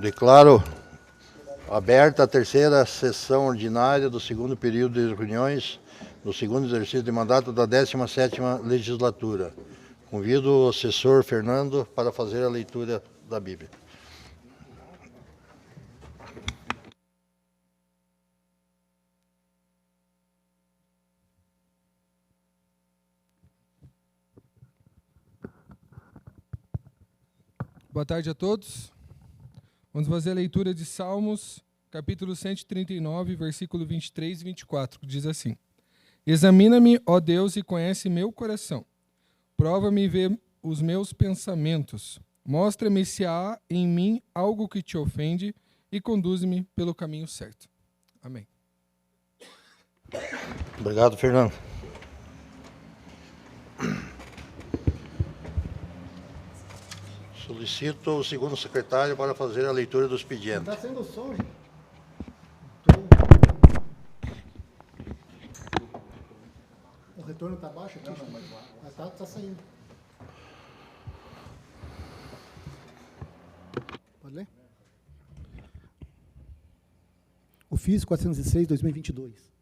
Declaro aberta a terceira sessão ordinária do segundo período de reuniões do segundo exercício de mandato da 17ª legislatura. Convido o assessor Fernando para fazer a leitura da Bíblia. Boa tarde a todos. Vamos fazer a leitura de Salmos, capítulo 139, versículo 23 e 24, que diz assim: Examina-me, ó Deus, e conhece meu coração. Prova-me e vê os meus pensamentos. Mostra-me se há em mim algo que te ofende e conduz-me pelo caminho certo. Amém. Obrigado, Fernando. Solicito o segundo secretário para fazer a leitura dos expedientes. Está sendo som, gente. O retorno está baixo aqui? Não, mas está saindo. Pode ler? Ofício 406, 2022.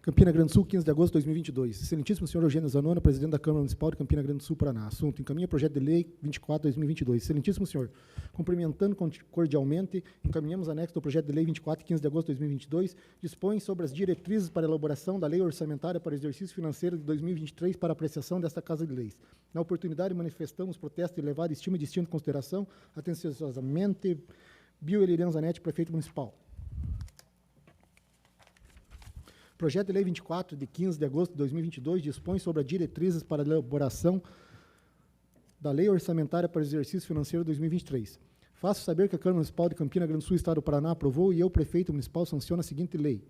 Campina Grande do Sul, 15 de agosto de 2022. Excelentíssimo senhor Eugênio Zanona, presidente da Câmara Municipal de Campina Grande do Sul, Paraná. Assunto: encaminha projeto de lei 24/2022. Excelentíssimo senhor, cumprimentando cordialmente, encaminhamos anexo do projeto de lei 24, 15 de agosto de 2022, dispõe sobre as diretrizes para a elaboração da lei orçamentária para o exercício financeiro de 2023 para apreciação desta Casa de Leis. Na oportunidade, manifestamos protesto de elevada estima e distinta consideração, atenciosamente, Bio-Elirian Zanetti, prefeito municipal. Projeto de Lei 24, de 15 de agosto de 2022, dispõe sobre as diretrizes para a elaboração da Lei Orçamentária para o Exercício Financeiro 2023. Faço saber que a Câmara Municipal de Campina Grande do Sul, Estado do Paraná, aprovou e eu, prefeito municipal, sanciono a seguinte lei.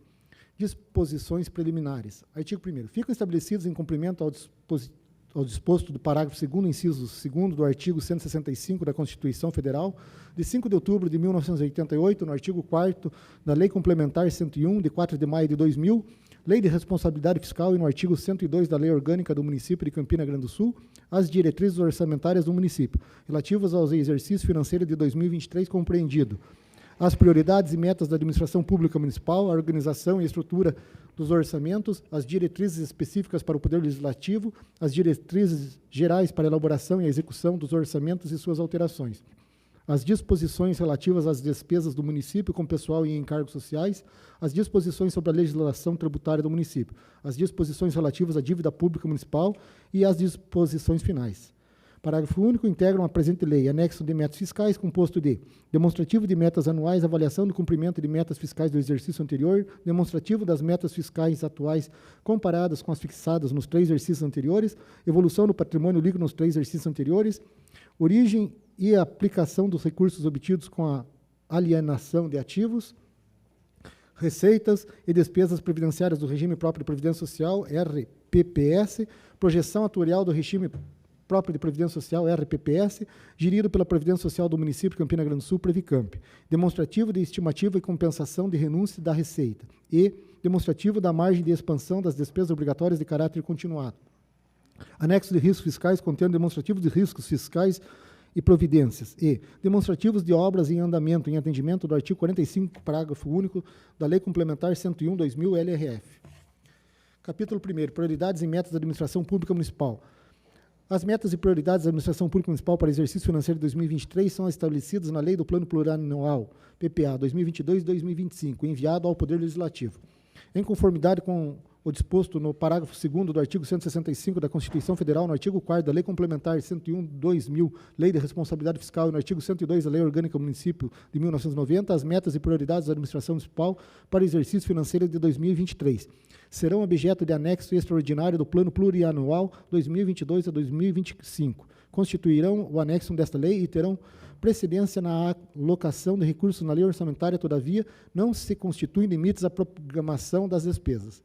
Disposições preliminares. Artigo 1º. Ficam estabelecidos em cumprimento ao disposto do parágrafo 2º, inciso 2º do artigo 165 da Constituição Federal, de 5 de outubro de 1988, no artigo 4º da Lei Complementar 101, de 4 de maio de 2000, Lei de Responsabilidade Fiscal e no artigo 102 da Lei Orgânica do Município de Campina Grande do Sul, as diretrizes orçamentárias do município, relativas ao exercício financeiro de 2023 compreendido, as prioridades e metas da administração pública municipal, a organização e estrutura dos orçamentos, as diretrizes específicas para o Poder Legislativo, as diretrizes gerais para a elaboração e execução dos orçamentos e suas alterações, as disposições relativas às despesas do município com pessoal e encargos sociais, as disposições sobre a legislação tributária do município, as disposições relativas à dívida pública municipal e as disposições finais. Parágrafo único. Integram a presente lei anexo de metas fiscais composto de demonstrativo de metas anuais, avaliação do cumprimento de metas fiscais do exercício anterior, demonstrativo das metas fiscais atuais comparadas com as fixadas nos 3 exercícios anteriores, evolução do patrimônio líquido nos 3 exercícios anteriores, origem e aplicação dos recursos obtidos com a alienação de ativos, receitas e despesas previdenciárias do regime próprio de previdência social, RPPS, projeção atuarial do regime próprio de previdência social, RPPS, gerido pela Previdência Social do município de Campina Grande do Sul, Previcamp, demonstrativo de estimativa e compensação de renúncia da receita e demonstrativo da margem de expansão das despesas obrigatórias de caráter continuado. Anexo de riscos fiscais contendo demonstrativos de riscos fiscais e providências, e demonstrativos de obras em andamento em atendimento do artigo 45, parágrafo único da Lei Complementar 101/2000 LRF. Capítulo 1º. Prioridades e metas da administração pública municipal. As metas e prioridades da administração pública municipal para o exercício financeiro de 2023 são estabelecidas na Lei do Plano Plurianual, PPA, 2022-2025, enviado ao Poder Legislativo. Em conformidade com o disposto no parágrafo 2º do artigo 165 da Constituição Federal, no artigo 4º da Lei Complementar 101/2000, Lei de Responsabilidade Fiscal, e no artigo 102 da Lei Orgânica do Município de 1990, as metas e prioridades da administração municipal para o exercício financeiro de 2023 serão objeto de anexo extraordinário do Plano Plurianual 2022 a 2025. Constituirão o anexo desta lei e terão precedência na alocação de recursos na lei orçamentária, todavia, não se constituem limites à programação das despesas.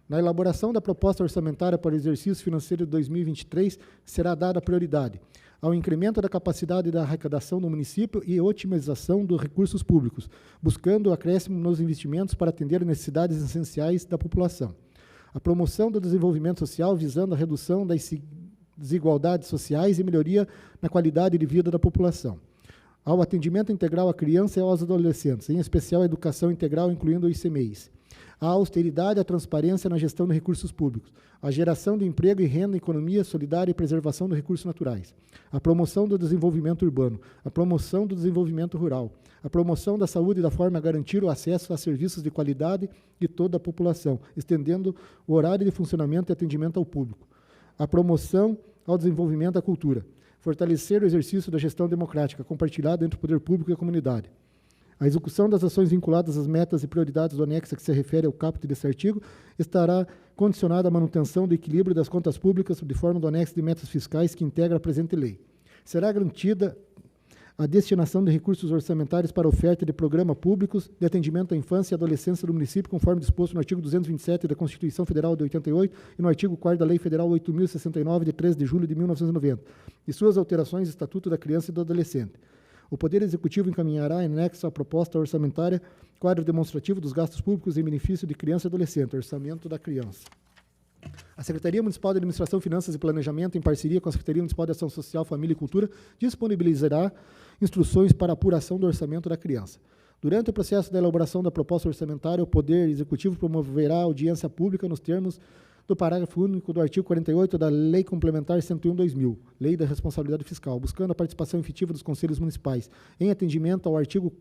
Na elaboração da proposta orçamentária para o exercício financeiro de 2023, será dada prioridade ao incremento da capacidade da arrecadação do município e otimização dos recursos públicos, buscando o acréscimo nos investimentos para atender necessidades essenciais da população. A promoção do desenvolvimento social, visando a redução das desigualdades sociais e melhoria na qualidade de vida da população. ao atendimento integral à criança e aos adolescentes, em especial a educação integral, incluindo os ICMEIs, a austeridade e a transparência na gestão de recursos públicos, a geração de emprego e renda, economia solidária e preservação dos recursos naturais, a promoção do desenvolvimento urbano, a promoção do desenvolvimento rural, a promoção da saúde da forma a garantir o acesso a serviços de qualidade de toda a população, estendendo o horário de funcionamento e atendimento ao público, a promoção ao desenvolvimento da cultura, fortalecer o exercício da gestão democrática compartilhada entre o poder público e a comunidade. A execução das ações vinculadas às metas e prioridades do anexo que se refere ao caput deste artigo estará condicionada à manutenção do equilíbrio das contas públicas de forma do anexo de metas fiscais que integra a presente lei. Será garantida a destinação de recursos orçamentários para oferta de programas públicos de atendimento à infância e adolescência do município, conforme disposto no artigo 227 da Constituição Federal de 88 e no artigo 4º da Lei Federal 8.069, de 13 de julho de 1990, e suas alterações, Estatuto da Criança e do Adolescente. O Poder Executivo encaminhará, em anexo à proposta orçamentária, quadro demonstrativo dos gastos públicos em benefício de criança e adolescente, orçamento da criança. A Secretaria Municipal de Administração, Finanças e Planejamento, em parceria com a Secretaria Municipal de Ação Social, Família e Cultura, disponibilizará instruções para a apuração do orçamento da criança. Durante o processo da elaboração da proposta orçamentária, o Poder Executivo promoverá audiência pública nos termos do parágrafo único do artigo 48 da Lei Complementar 101/2000, Lei da Responsabilidade Fiscal, buscando a participação efetiva dos conselhos municipais, em atendimento ao artigo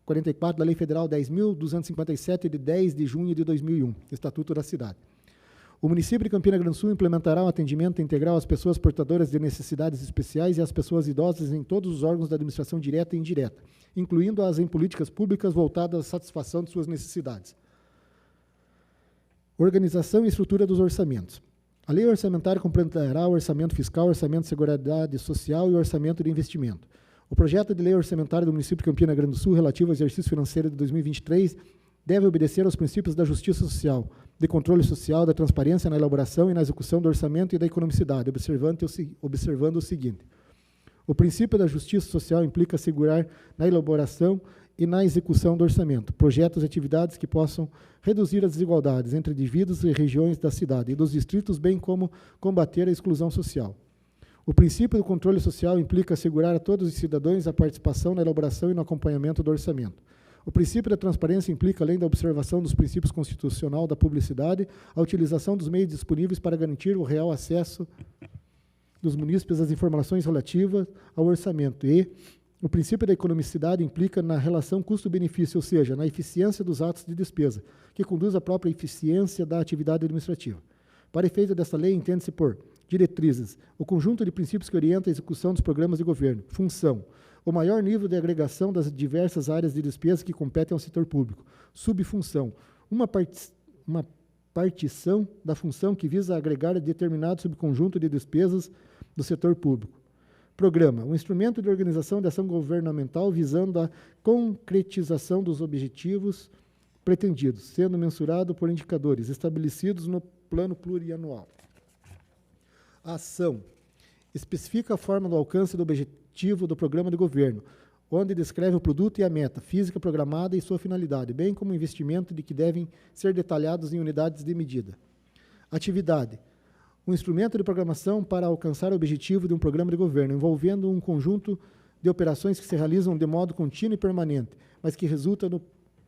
44 da Lei Federal 10.257, de 10 de junho de 2001, Estatuto da Cidade. O município de Campina Grande do Sul implementará um atendimento integral às pessoas portadoras de necessidades especiais e às pessoas idosas em todos os órgãos da administração direta e indireta, incluindo-as em políticas públicas voltadas à satisfação de suas necessidades. Organização e estrutura dos orçamentos. A lei orçamentária complementará o orçamento fiscal, orçamento de seguridade social e orçamento de investimento. O projeto de lei orçamentária do município de Campina Grande do Sul relativo ao exercício financeiro de 2023 deve obedecer aos princípios da justiça social, de controle social, da transparência na elaboração e na execução do orçamento e da economicidade, observando o seguinte: o princípio da justiça social implica assegurar na elaboração e na execução do orçamento projetos e atividades que possam reduzir as desigualdades entre indivíduos e regiões da cidade e dos distritos, bem como combater a exclusão social. O princípio do controle social implica assegurar a todos os cidadãos a participação na elaboração e no acompanhamento do orçamento. O princípio da transparência implica, além da observação dos princípios constitucionais da publicidade, a utilização dos meios disponíveis para garantir o real acesso dos munícipes às informações relativas ao orçamento. E o princípio da economicidade implica na relação custo-benefício, ou seja, na eficiência dos atos de despesa, que conduz à própria eficiência da atividade administrativa. Para efeito desta lei, entende-se por diretrizes o conjunto de princípios que orienta a execução dos programas de governo. Função: o maior nível de agregação das diversas áreas de despesa que competem ao setor público. Subfunção: uma partição da função que visa agregar determinado subconjunto de despesas do setor público. Programa: um instrumento de organização de ação governamental visando a concretização dos objetivos pretendidos, sendo mensurado por indicadores estabelecidos no plano plurianual. A ação: especifica a forma do alcance do objetivo do programa de governo, onde descreve o produto e a meta física programada e sua finalidade, bem como o investimento de que devem ser detalhados em unidades de medida. Atividade: um instrumento de programação para alcançar o objetivo de um programa de governo, envolvendo um conjunto de operações que se realizam de modo contínuo e permanente, mas que resulta no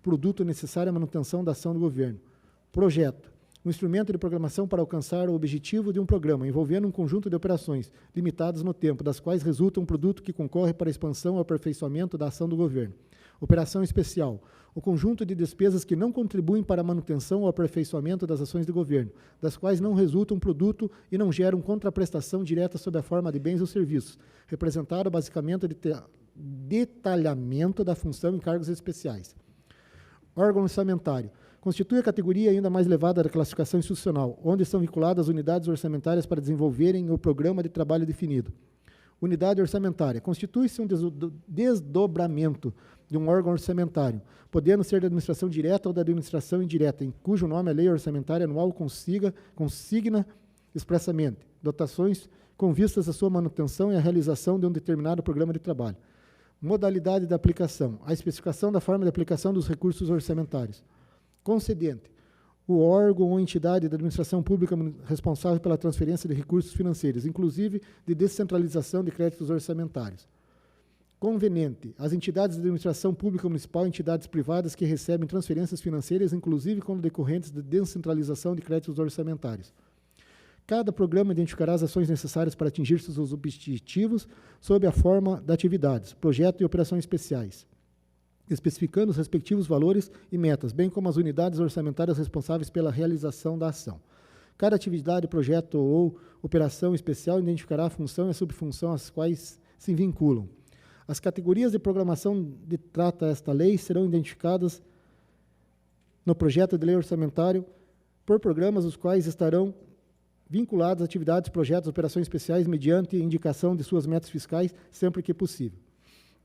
produto necessário à manutenção da ação do governo. Projeto: um instrumento de programação para alcançar o objetivo de um programa, envolvendo um conjunto de operações limitadas no tempo, das quais resulta um produto que concorre para a expansão ou aperfeiçoamento da ação do governo. Operação especial: o conjunto de despesas que não contribuem para a manutenção ou aperfeiçoamento das ações do governo, das quais não resulta um produto e não geram contraprestação direta sob a forma de bens ou serviços, representado basicamente de detalhamento da função em cargos especiais. Órgão orçamentário: constitui a categoria ainda mais elevada da classificação institucional, onde são vinculadas unidades orçamentárias para desenvolverem o programa de trabalho definido. Unidade orçamentária: constitui-se um desdobramento de um órgão orçamentário, podendo ser da administração direta ou da administração indireta, em cujo nome a lei orçamentária anual consigna expressamente dotações com vistas à sua manutenção e à realização de um determinado programa de trabalho. Modalidade da aplicação: a especificação da forma de aplicação dos recursos orçamentários. Concedente: o órgão ou entidade da administração pública responsável pela transferência de recursos financeiros, inclusive de descentralização de créditos orçamentários. conveniente. As entidades de administração pública municipal e entidades privadas que recebem transferências financeiras, inclusive quando decorrentes de descentralização de créditos orçamentários. Cada programa identificará as ações necessárias para atingir seus objetivos sob a forma de atividades, projeto e operações especiais, especificando os respectivos valores e metas, bem como as unidades orçamentárias responsáveis pela realização da ação. Cada atividade, projeto ou operação especial identificará a função e a subfunção às quais se vinculam. As categorias de programação de trata esta lei serão identificadas no projeto de lei orçamentário por programas os quais estarão vinculados a atividades, projetos, operações especiais mediante indicação de suas metas fiscais, sempre que possível.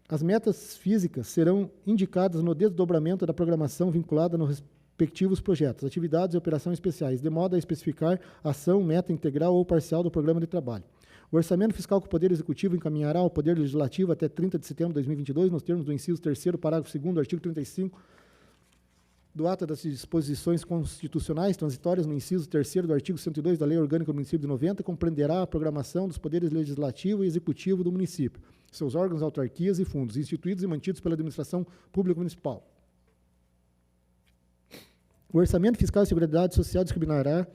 As metas físicas serão indicadas no desdobramento da programação vinculada nos respectivos projetos, atividades e operações especiais, de modo a especificar a ação, meta integral ou parcial do programa de trabalho. O orçamento fiscal que o Poder Executivo encaminhará ao Poder Legislativo até 30 de setembro de 2022, nos termos do inciso 3º, parágrafo 2º, artigo 35 do ato das disposições constitucionais transitórias no inciso 3º do artigo 102 da Lei Orgânica do Município de 90, compreenderá a programação dos poderes legislativo e executivo do município, seus órgãos, autarquias e fundos, instituídos e mantidos pela administração pública municipal. O orçamento fiscal e Seguridade Social discriminará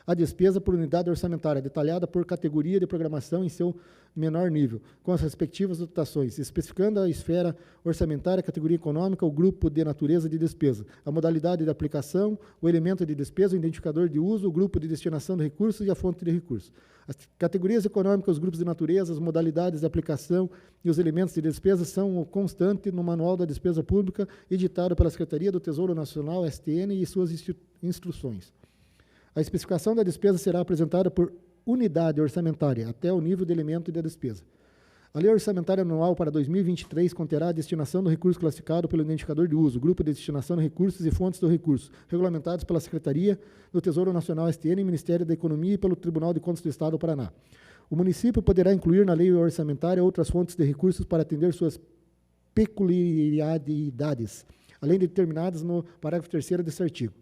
a despesa por unidade orçamentária, detalhada por categoria de programação em seu menor nível, com as respectivas dotações, especificando a esfera orçamentária, a categoria econômica, o grupo de natureza de despesa, a modalidade de aplicação, o elemento de despesa, o identificador de uso, o grupo de destinação de recursos e a fonte de recursos. As categorias econômicas, os grupos de natureza, as modalidades de aplicação e os elementos de despesa são constantes no Manual da Despesa Pública, editado pela Secretaria do Tesouro Nacional, STN, e suas instruções. A especificação da despesa será apresentada por unidade orçamentária, até o nível de elemento da despesa. A Lei Orçamentária Anual para 2023 conterá a destinação do recurso classificado pelo identificador de uso, grupo de destinação de recursos e fontes do recurso, regulamentados pela Secretaria do Tesouro Nacional, STN, Ministério da Economia e pelo Tribunal de Contas do Estado do Paraná. O município poderá incluir na lei orçamentária outras fontes de recursos para atender suas peculiaridades, além de determinadas no parágrafo 3º desse artigo.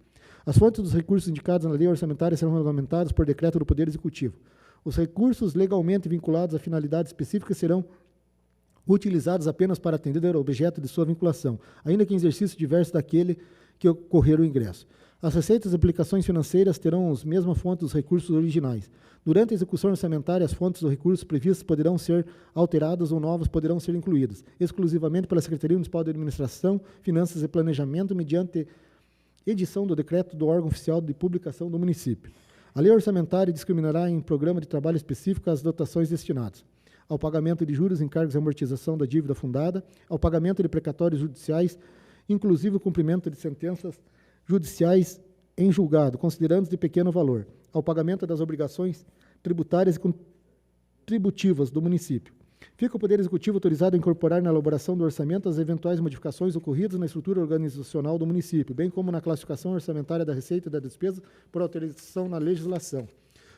As fontes dos recursos indicados na lei orçamentária serão regulamentadas por decreto do Poder Executivo. Os recursos legalmente vinculados a finalidades específicas serão utilizados apenas para atender ao objeto de sua vinculação, ainda que em exercício diverso daquele que ocorrer o ingresso. As receitas e aplicações financeiras terão as mesmas fontes dos recursos originais. Durante a execução orçamentária, as fontes dos recursos previstos poderão ser alteradas ou novas poderão ser incluídas, exclusivamente pela Secretaria Municipal de Administração, Finanças e Planejamento, mediante edição do decreto do órgão oficial de publicação do município. A lei orçamentária discriminará em programa de trabalho específico as dotações destinadas ao pagamento de juros, encargos e amortização da dívida fundada, ao pagamento de precatórios judiciais, inclusive o cumprimento de sentenças judiciais em julgado, considerando de pequeno valor, ao pagamento das obrigações tributárias e contributivas do município. Fica o Poder Executivo autorizado a incorporar na elaboração do orçamento as eventuais modificações ocorridas na estrutura organizacional do município, bem como na classificação orçamentária da receita e da despesa por alteração na legislação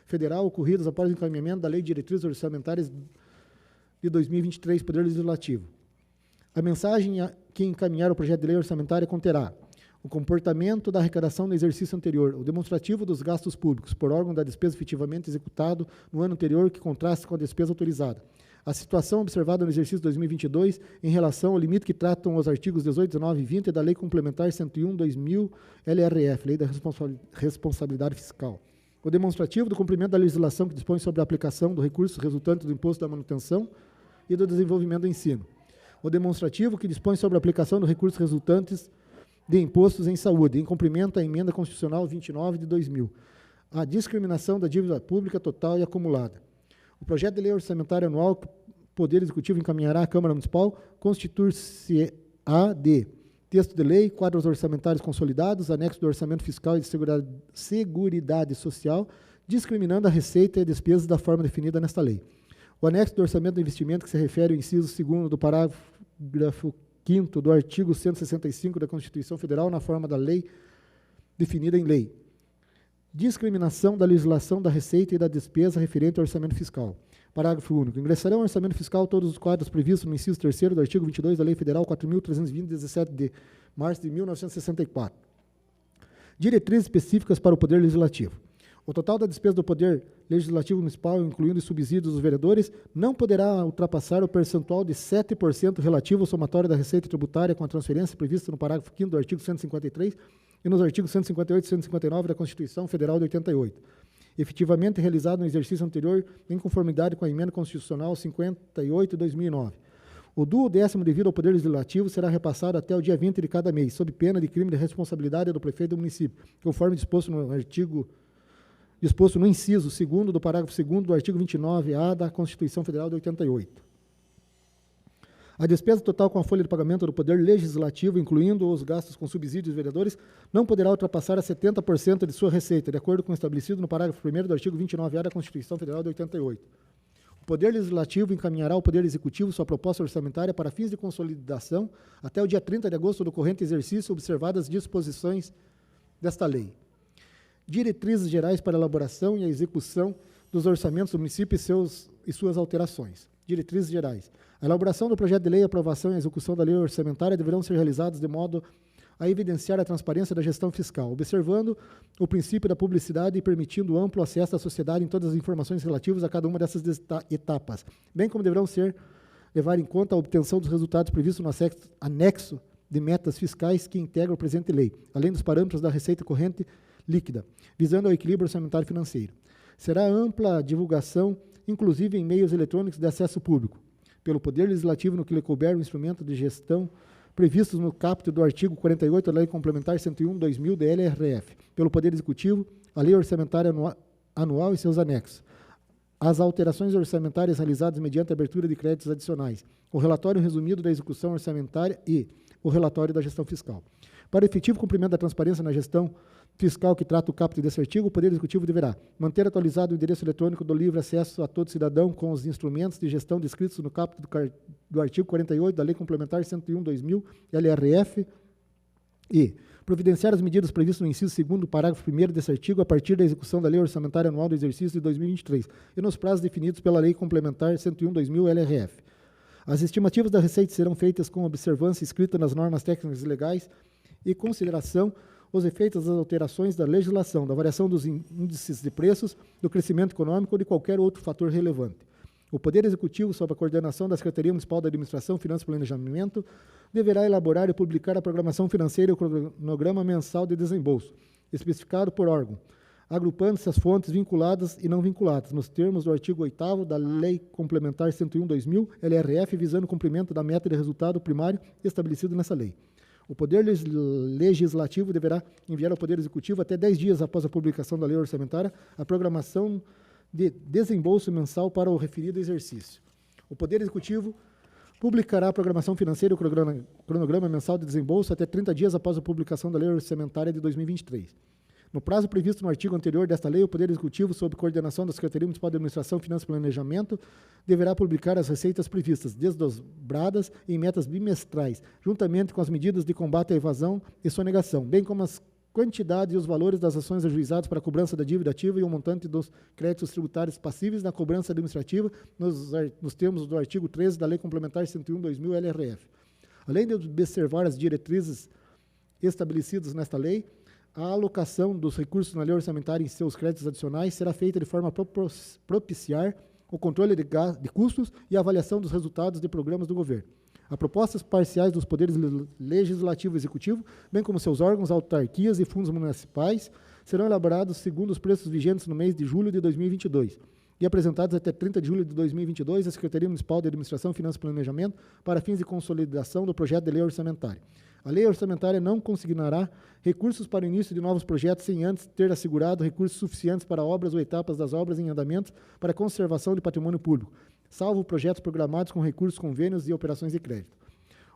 federal ocorridas após o encaminhamento da Lei de Diretrizes Orçamentárias de 2023, Poder Legislativo. A mensagem que encaminhar o projeto de lei orçamentária conterá o comportamento da arrecadação no exercício anterior, o demonstrativo dos gastos públicos por órgão da despesa efetivamente executado no ano anterior que contraste com a despesa autorizada, a situação observada no exercício 2022 em relação ao limite que tratam os artigos 18, 19 e 20 da Lei Complementar 101/2000 LRF, Lei da Responsabilidade Fiscal. O demonstrativo do cumprimento da legislação que dispõe sobre a aplicação do recurso resultante do imposto da manutenção e do desenvolvimento do ensino. O demonstrativo que dispõe sobre a aplicação do recurso resultantes de impostos em saúde, em cumprimento à Emenda Constitucional 29 de 2000. A discriminação da dívida pública total e acumulada. O projeto de lei orçamentária anual que o Poder Executivo encaminhará à Câmara Municipal constituir-se-á de texto de lei, quadros orçamentários consolidados, anexo do orçamento fiscal e de seguridade social, discriminando a receita e a despesa da forma definida nesta lei. O anexo do orçamento do investimento que se refere ao inciso 2º do parágrafo 5º do artigo 165 da Constituição Federal na forma da lei definida em lei. Discriminação da legislação da receita e da despesa referente ao orçamento fiscal. Parágrafo único. Ingressarão ao orçamento fiscal todos os quadros previstos no inciso 3º do artigo 22 da Lei Federal 4.320, 17 de março de 1964. Diretrizes específicas para o Poder Legislativo. O total da despesa do Poder Legislativo Municipal, incluindo os subsídios dos vereadores, não poderá ultrapassar o percentual de 7% relativo ao somatório da receita tributária com a transferência prevista no parágrafo 5º do artigo 153 e nos artigos 158 e 159 da Constituição Federal de 88, efetivamente realizado no exercício anterior em conformidade com a Emenda Constitucional 58 de 2009. O 12º devido ao Poder Legislativo será repassado até o dia 20 de cada mês, sob pena de crime de responsabilidade do prefeito do município, conforme disposto no inciso 2º do parágrafo 2º do artigo 29A da Constituição Federal de 88. A despesa total com a folha de pagamento do Poder Legislativo, incluindo os gastos com subsídios dos vereadores, não poderá ultrapassar a 70% de sua receita, de acordo com o estabelecido no parágrafo 1º do artigo 29A da Constituição Federal de 88. O Poder Legislativo encaminhará ao Poder Executivo sua proposta orçamentária para fins de consolidação até o dia 30 de agosto do corrente exercício, observadas as disposições desta lei. Diretrizes gerais para a elaboração e a execução dos orçamentos do município e suas alterações. Diretrizes gerais. A elaboração do projeto de lei, a aprovação e a execução da lei orçamentária deverão ser realizadas de modo a evidenciar a transparência da gestão fiscal, observando o princípio da publicidade e permitindo amplo acesso à sociedade em todas as informações relativas a cada uma dessas etapas, bem como deverão levar em conta a obtenção dos resultados previstos no anexo de metas fiscais que integra o presente lei, além dos parâmetros da receita corrente líquida, visando ao equilíbrio orçamentário financeiro. Será ampla divulgação, inclusive em meios eletrônicos de acesso público, pelo Poder Legislativo no que lhe couber o instrumento de gestão previstos no caput do artigo 48 da Lei Complementar 101/2000 da LRF, pelo Poder Executivo, a Lei Orçamentária Anual e seus anexos, as alterações orçamentárias realizadas mediante a abertura de créditos adicionais, o relatório resumido da execução orçamentária e o relatório da gestão fiscal. Para o efetivo cumprimento da transparência na gestão fiscal que trata o caput desse artigo, o Poder Executivo deverá manter atualizado o endereço eletrônico do livre acesso a todo cidadão com os instrumentos de gestão descritos no caput do artigo 48 da Lei Complementar 101/2000 LRF e providenciar as medidas previstas no inciso 2º do parágrafo 1º desse artigo a partir da execução da Lei Orçamentária Anual do exercício de 2023 e nos prazos definidos pela Lei Complementar 101/2000 LRF. As estimativas da receita serão feitas com observância escrita nas normas técnicas e legais e consideração os efeitos das alterações da legislação, da variação dos índices de preços, do crescimento econômico ou de qualquer outro fator relevante. O Poder Executivo, sob a coordenação da Secretaria Municipal da Administração, Finanças e Planejamento, deverá elaborar e publicar a programação financeira e o cronograma mensal de desembolso, especificado por órgão, agrupando-se as fontes vinculadas e não vinculadas, nos termos do artigo 8º da Lei Complementar 101/2000, LRF, visando o cumprimento da meta de resultado primário estabelecido nessa lei. O Poder Legislativo deverá enviar ao Poder Executivo, até 10 dias após a publicação da lei orçamentária, a programação de desembolso mensal para o referido exercício. O Poder Executivo publicará a programação financeira e o cronograma mensal de desembolso até 30 dias após a publicação da lei orçamentária de 2023. No prazo previsto no artigo anterior desta lei, o Poder Executivo, sob coordenação da Secretaria Municipal de Administração, Finanças e Planejamento, deverá publicar as receitas previstas, desdobradas em metas bimestrais, juntamente com as medidas de combate à evasão e sonegação, bem como as quantidades e os valores das ações ajuizadas para a cobrança da dívida ativa e o montante dos créditos tributários passíveis na cobrança administrativa, nos termos do artigo 13 da Lei Complementar 101/2000 LRF. Além de observar as diretrizes estabelecidas nesta lei, a alocação dos recursos na lei orçamentária em seus créditos adicionais será feita de forma a propiciar o controle de custos e a avaliação dos resultados de programas do governo. As propostas parciais dos poderes legislativo e executivo, bem como seus órgãos, autarquias e fundos municipais, serão elaborados segundo os preços vigentes no mês de julho de 2022 e apresentados até 30 de julho de 2022 à Secretaria Municipal de Administração, Finanças e Planejamento para fins de consolidação do projeto de lei orçamentária. A lei orçamentária não consignará recursos para o início de novos projetos sem antes ter assegurado recursos suficientes para obras ou etapas das obras em andamento para conservação de patrimônio público, salvo projetos programados com recursos, convênios e operações de crédito.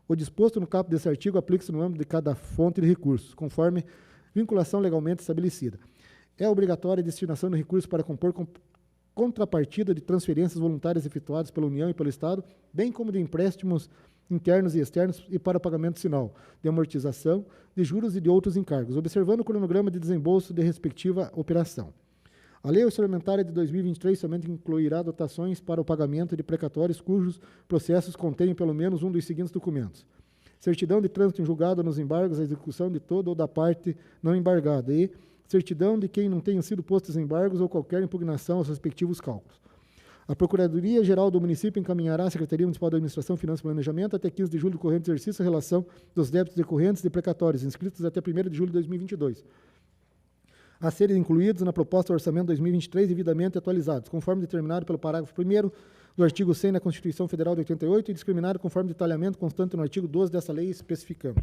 O disposto no caput desse artigo aplica-se no âmbito de cada fonte de recursos, conforme vinculação legalmente estabelecida. É obrigatória a destinação de recursos para compor contrapartida de transferências voluntárias efetuadas pela União e pelo Estado, bem como de empréstimos internos e externos e para pagamento sinal, de amortização, de juros e de outros encargos, observando o cronograma de desembolso de respectiva operação. A lei orçamentária de 2023 somente incluirá dotações para o pagamento de precatórios cujos processos contêm pelo menos um dos seguintes documentos: certidão de trânsito em julgado nos embargos, a execução de todo ou da parte não embargada e certidão de quem não tenha sido postos embargos ou qualquer impugnação aos respectivos cálculos. A Procuradoria-Geral do Município encaminhará à Secretaria Municipal da Administração, Finanças e Planejamento até 15 de julho do corrente exercício a relação dos débitos decorrentes de precatórios inscritos até 1º de julho de 2022, a serem incluídos na proposta do Orçamento 2023 devidamente atualizados, conforme determinado pelo parágrafo 1º do artigo 100 da Constituição Federal de 88 e discriminado conforme detalhamento constante no artigo 12 dessa lei especificando.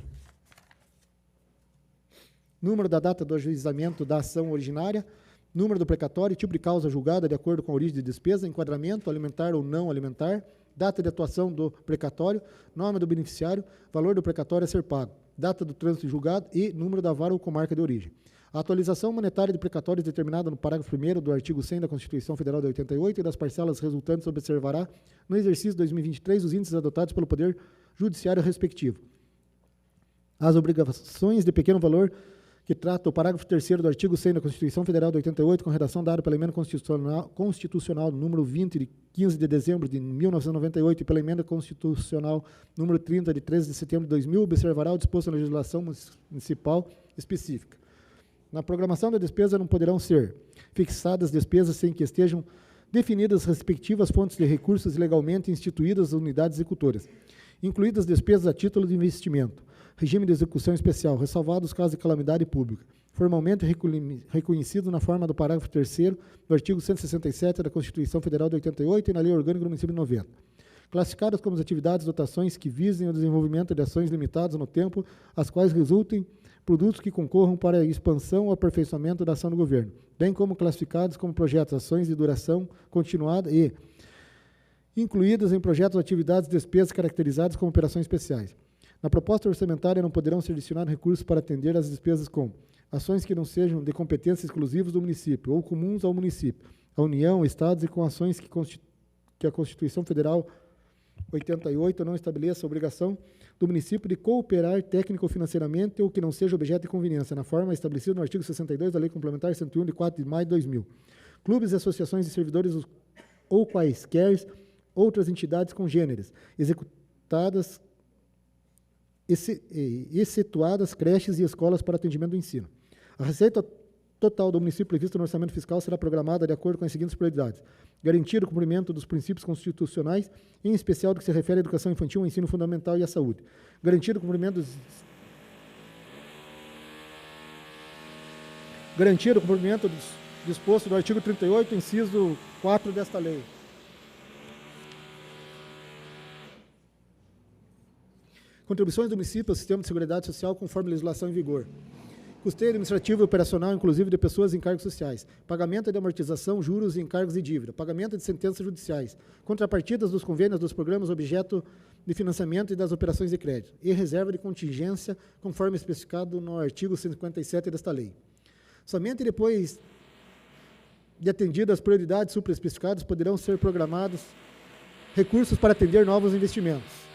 Número da data do ajuizamento da ação originária, número do precatório, tipo de causa julgada de acordo com a origem de despesa, enquadramento, alimentar ou não alimentar, data de atuação do precatório, nome do beneficiário, valor do precatório a ser pago, data do trânsito julgado e número da vara ou comarca de origem. A atualização monetária de precatórios determinada no parágrafo 1º do artigo 100 da Constituição Federal de 88 e das parcelas resultantes observará, no exercício 2023, os índices adotados pelo Poder Judiciário respectivo. As obrigações de pequeno valor que trata o parágrafo 3º do artigo 100 da Constituição Federal de 88, com redação dada pela emenda constitucional número 20, de 15 de dezembro de 1998, e pela emenda constitucional número 30, de 13 de setembro de 2000, observará o disposto na legislação municipal específica. Na programação da despesa não poderão ser fixadas despesas sem que estejam definidas respectivas fontes de recursos legalmente instituídas as unidades executoras, incluídas despesas a título de investimento, regime de execução especial, ressalvados os casos de calamidade pública, formalmente reconhecido na forma do parágrafo 3º do artigo 167 da Constituição Federal de 88 e na Lei Orgânica do Município de 90. Classificadas como as atividades dotações que visem o desenvolvimento de ações limitadas no tempo, as quais resultem produtos que concorram para a expansão ou aperfeiçoamento da ação do governo, bem como classificados como projetos, ações de duração continuada e incluídas em projetos, atividades e despesas caracterizadas como operações especiais. Na proposta orçamentária não poderão ser destinados recursos para atender às despesas com ações que não sejam de competência exclusivas do município ou comuns ao município, à União, Estados e com ações que a Constituição Federal 88 não estabeleça a obrigação do município de cooperar técnico-financeiramente ou que não seja objeto de conveniência, na forma estabelecida no artigo 62 da Lei Complementar 101, de 4 de maio de 2000. Clubes e associações de servidores ou quaisquer outras entidades congêneres, executadas, excetuadas creches e escolas para atendimento do ensino. A receita total do município prevista no orçamento fiscal será programada de acordo com as seguintes prioridades: garantir o cumprimento dos princípios constitucionais, em especial do que se refere à educação infantil, ao ensino fundamental e à saúde. Garantir o cumprimento dos disposto do artigo 38, inciso 4 desta lei. Contribuições do município ao sistema de seguridade social conforme a legislação em vigor. Custeio administrativo e operacional, inclusive de pessoas e encargos sociais. Pagamento de amortização, juros e encargos de dívida. Pagamento de sentenças judiciais. Contrapartidas dos convênios dos programas objeto de financiamento e das operações de crédito. E reserva de contingência, conforme especificado no artigo 157 desta lei. Somente depois de atendidas as prioridades supraespecificadas, poderão ser programados recursos para atender novos investimentos.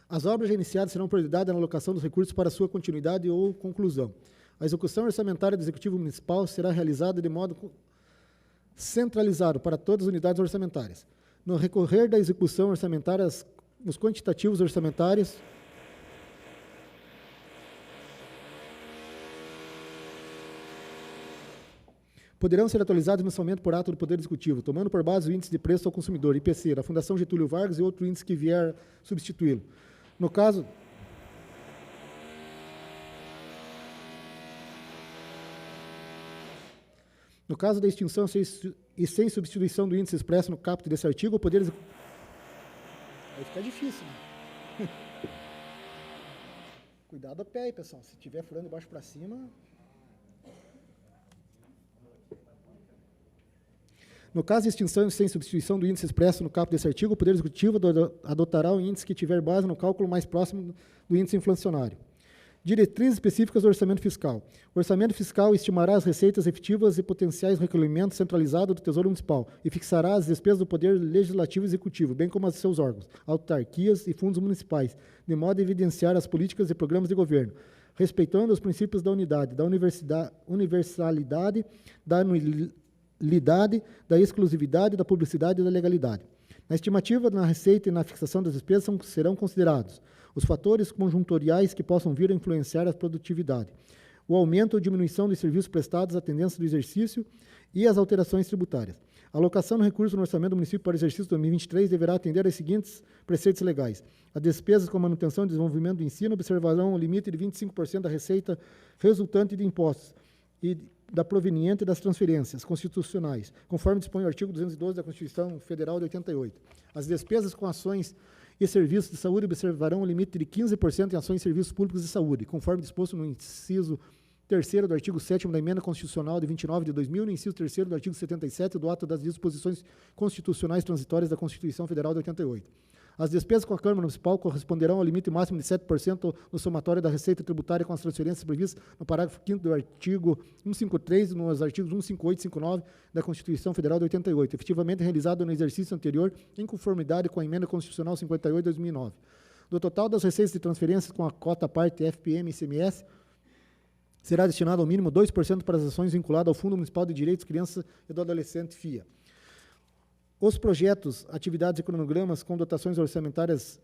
As obras já iniciadas serão prioridade na alocação dos recursos para sua continuidade ou conclusão. A execução orçamentária do Executivo Municipal será realizada de modo centralizado para todas as unidades orçamentárias. No recorrer da execução orçamentária, os quantitativos orçamentários poderão ser atualizados mensalmente por ato do Poder Executivo, tomando por base o índice de preço ao consumidor, IPC, da Fundação Getúlio Vargas e outro índice que vier substituí-lo. No caso da extinção e sem substituição do índice expresso no caput desse artigo, o Poder Executivo... Vai ficar difícil, né? Cuidado a pé aí, pessoal. Se estiver furando de baixo para cima... No caso de extinção sem substituição do índice expresso no caput desse artigo, o Poder Executivo adotará o índice que tiver base no cálculo mais próximo do índice inflacionário. Diretrizes específicas do orçamento fiscal. O orçamento fiscal estimará as receitas efetivas e potenciais recolhimentos centralizados do Tesouro Municipal e fixará as despesas do Poder Legislativo e Executivo, bem como as de seus órgãos, autarquias e fundos municipais, de modo a evidenciar as políticas e programas de governo, respeitando os princípios da unidade, da universalidade, da anuidade, da exclusividade, da publicidade e da legalidade. Na estimativa, na receita e na fixação das despesas serão considerados os fatores conjunturais que possam vir a influenciar a produtividade, o aumento ou diminuição dos serviços prestados, a tendência do exercício e as alterações tributárias. A alocação do recurso no orçamento do município para o exercício 2023 deverá atender aos seguintes preceitos legais. As despesas com manutenção e desenvolvimento do ensino observarão o limite de 25% da receita resultante de impostos e da proveniente das transferências constitucionais, conforme dispõe o artigo 212 da Constituição Federal de 88. As despesas com ações e serviços de saúde observarão o limite de 15% em ações e serviços públicos de saúde, conforme disposto no inciso 3º do artigo 7º da Emenda Constitucional de 29 de 2000, no inciso 3º do artigo 77 do ato das disposições constitucionais transitórias da Constituição Federal de 88. As despesas com a Câmara Municipal corresponderão ao limite máximo de 7% no somatório da receita tributária com as transferências previstas no parágrafo 5º do artigo 153 e nos artigos 158 e 159 da Constituição Federal de 88, efetivamente realizado no exercício anterior em conformidade com a Emenda Constitucional 58 de 2009. Do total das receitas de transferências com a cota parte FPM e ICMS, será destinado ao mínimo 2% para as ações vinculadas ao Fundo Municipal de Direitos Criança e do Adolescente, FIA. Os projetos, atividades e cronogramas com dotações orçamentárias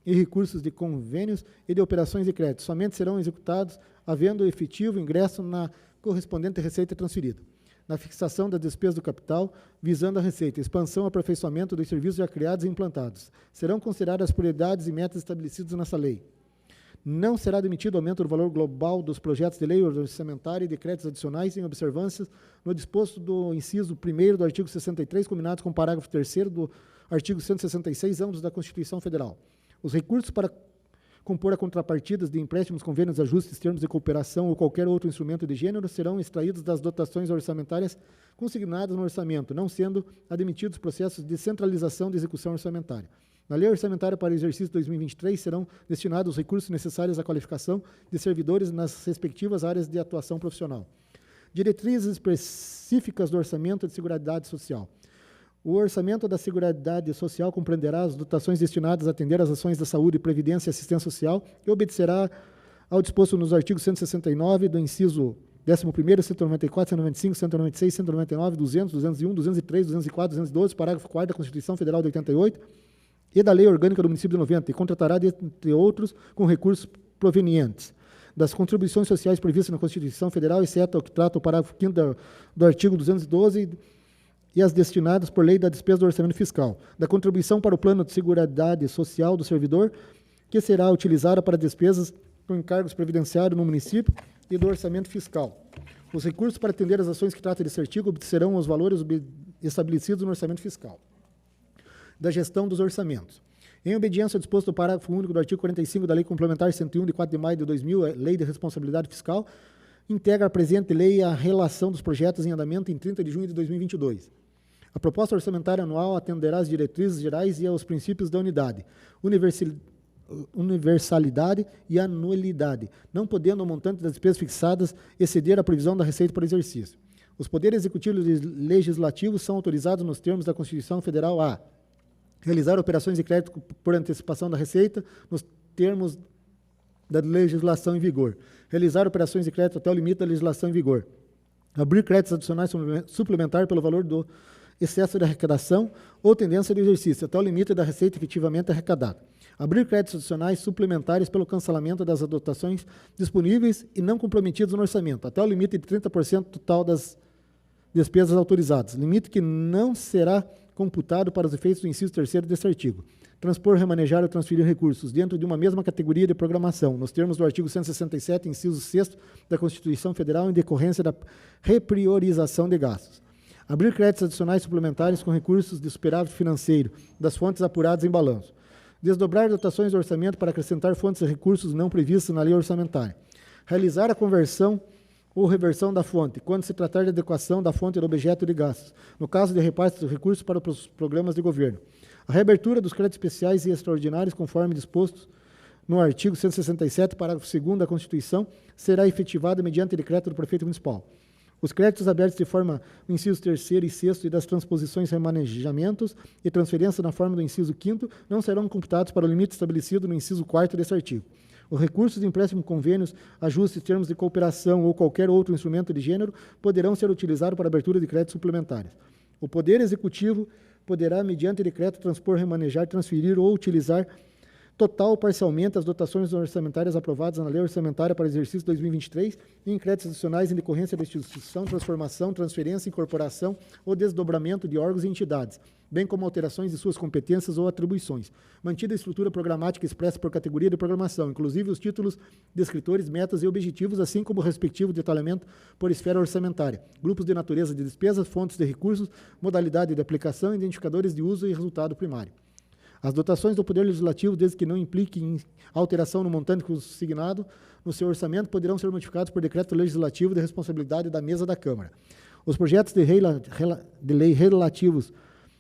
e recursos de convênios e de operações de crédito somente serão executados havendo efetivo ingresso na correspondente receita transferida. Na fixação das despesas do capital, visando a receita, expansão e aperfeiçoamento dos serviços já criados e implantados. Serão consideradas as prioridades e metas estabelecidas nessa lei. Não será demitido aumento do valor global dos projetos de lei orçamentária e de créditos adicionais em observância no disposto do inciso 1º do artigo 63, combinados com o parágrafo 3º do artigo 166, ambos da Constituição Federal. Os recursos para compor a contrapartidas de empréstimos, convênios, ajustes, termos de cooperação ou qualquer outro instrumento de gênero serão extraídos das dotações orçamentárias consignadas no orçamento, não sendo admitidos processos de centralização de execução orçamentária. Na lei orçamentária para o exercício 2023 serão destinados os recursos necessários à qualificação de servidores nas respectivas áreas de atuação profissional. Diretrizes específicas do orçamento de Seguridade Social. O orçamento da Seguridade Social compreenderá as dotações destinadas a atender às ações da saúde, previdência e assistência social e obedecerá ao disposto nos artigos 169 do inciso 11º, 194, 195, 196, 199, 200, 201, 203, 204, 212, parágrafo 4º da Constituição Federal de 88, e da Lei Orgânica do Município de 90, e contratará, entre outros, com recursos provenientes das contribuições sociais previstas na Constituição Federal, exceto o que trata o parágrafo 5º do artigo 212 e as destinadas por lei da despesa do orçamento fiscal, da contribuição para o plano de seguridade social do servidor, que será utilizada para despesas com encargos previdenciários no município e do orçamento fiscal. Os recursos para atender as ações que trata desse artigo serão os valores estabelecidos no orçamento fiscal. Da gestão dos orçamentos. Em obediência ao disposto do parágrafo único do artigo 45 da Lei Complementar 101, de 4 de maio de 2000, Lei de Responsabilidade Fiscal, integra a presente lei a relação dos projetos em andamento em 30 de junho de 2022. A proposta orçamentária anual atenderá às diretrizes gerais e aos princípios da unidade, universalidade e anualidade, não podendo o montante das despesas fixadas exceder a previsão da receita para o exercício. Os poderes executivos e legislativos são autorizados nos termos da Constituição Federal a realizar operações de crédito por antecipação da receita nos termos da legislação em vigor. Realizar operações de crédito até o limite da legislação em vigor. Abrir créditos adicionais suplementar pelo valor do excesso de arrecadação ou tendência do exercício, até o limite da receita efetivamente arrecadada. Abrir créditos adicionais suplementares pelo cancelamento das dotações disponíveis e não comprometidos no orçamento, até o limite de 30% total das despesas autorizadas, limite que não será computado para os efeitos do inciso 3º deste artigo. Transpor, remanejar ou transferir recursos dentro de uma mesma categoria de programação, nos termos do artigo 167, inciso 6º da Constituição Federal, em decorrência da repriorização de gastos. Abrir créditos adicionais suplementares com recursos de superávit financeiro das fontes apuradas em balanço. Desdobrar dotações do orçamento para acrescentar fontes de recursos não previstas na lei orçamentária. Realizar a conversão ou reversão da fonte, quando se tratar de adequação da fonte do objeto de gastos, no caso de repasse de recursos para os programas de governo. A reabertura dos créditos especiais e extraordinários, conforme disposto no artigo 167, parágrafo 2º da Constituição, será efetivada mediante decreto do prefeito municipal. Os créditos abertos de forma do inciso 3º e 6º e das transposições, remanejamentos e transferência na forma do inciso 5º não serão computados para o limite estabelecido no inciso 4º deste artigo. Os recursos de empréstimo, convênios, ajustes, termos de cooperação ou qualquer outro instrumento de gênero poderão ser utilizados para abertura de créditos suplementares. O Poder Executivo poderá, mediante decreto, transpor, remanejar, transferir ou utilizar total ou parcialmente as dotações orçamentárias aprovadas na Lei Orçamentária para o exercício 2023 e em créditos adicionais em decorrência da instituição, transformação, transferência, incorporação ou desdobramento de órgãos e entidades, bem como alterações de suas competências ou atribuições, mantida a estrutura programática expressa por categoria de programação, inclusive os títulos descritores, metas e objetivos, assim como o respectivo detalhamento por esfera orçamentária, grupos de natureza de despesas, fontes de recursos, modalidade de aplicação, identificadores de uso e resultado primário. As dotações do Poder Legislativo, desde que não impliquem alteração no montante consignado no seu orçamento, poderão ser modificados por decreto legislativo de responsabilidade da mesa da Câmara. Os projetos de lei relativos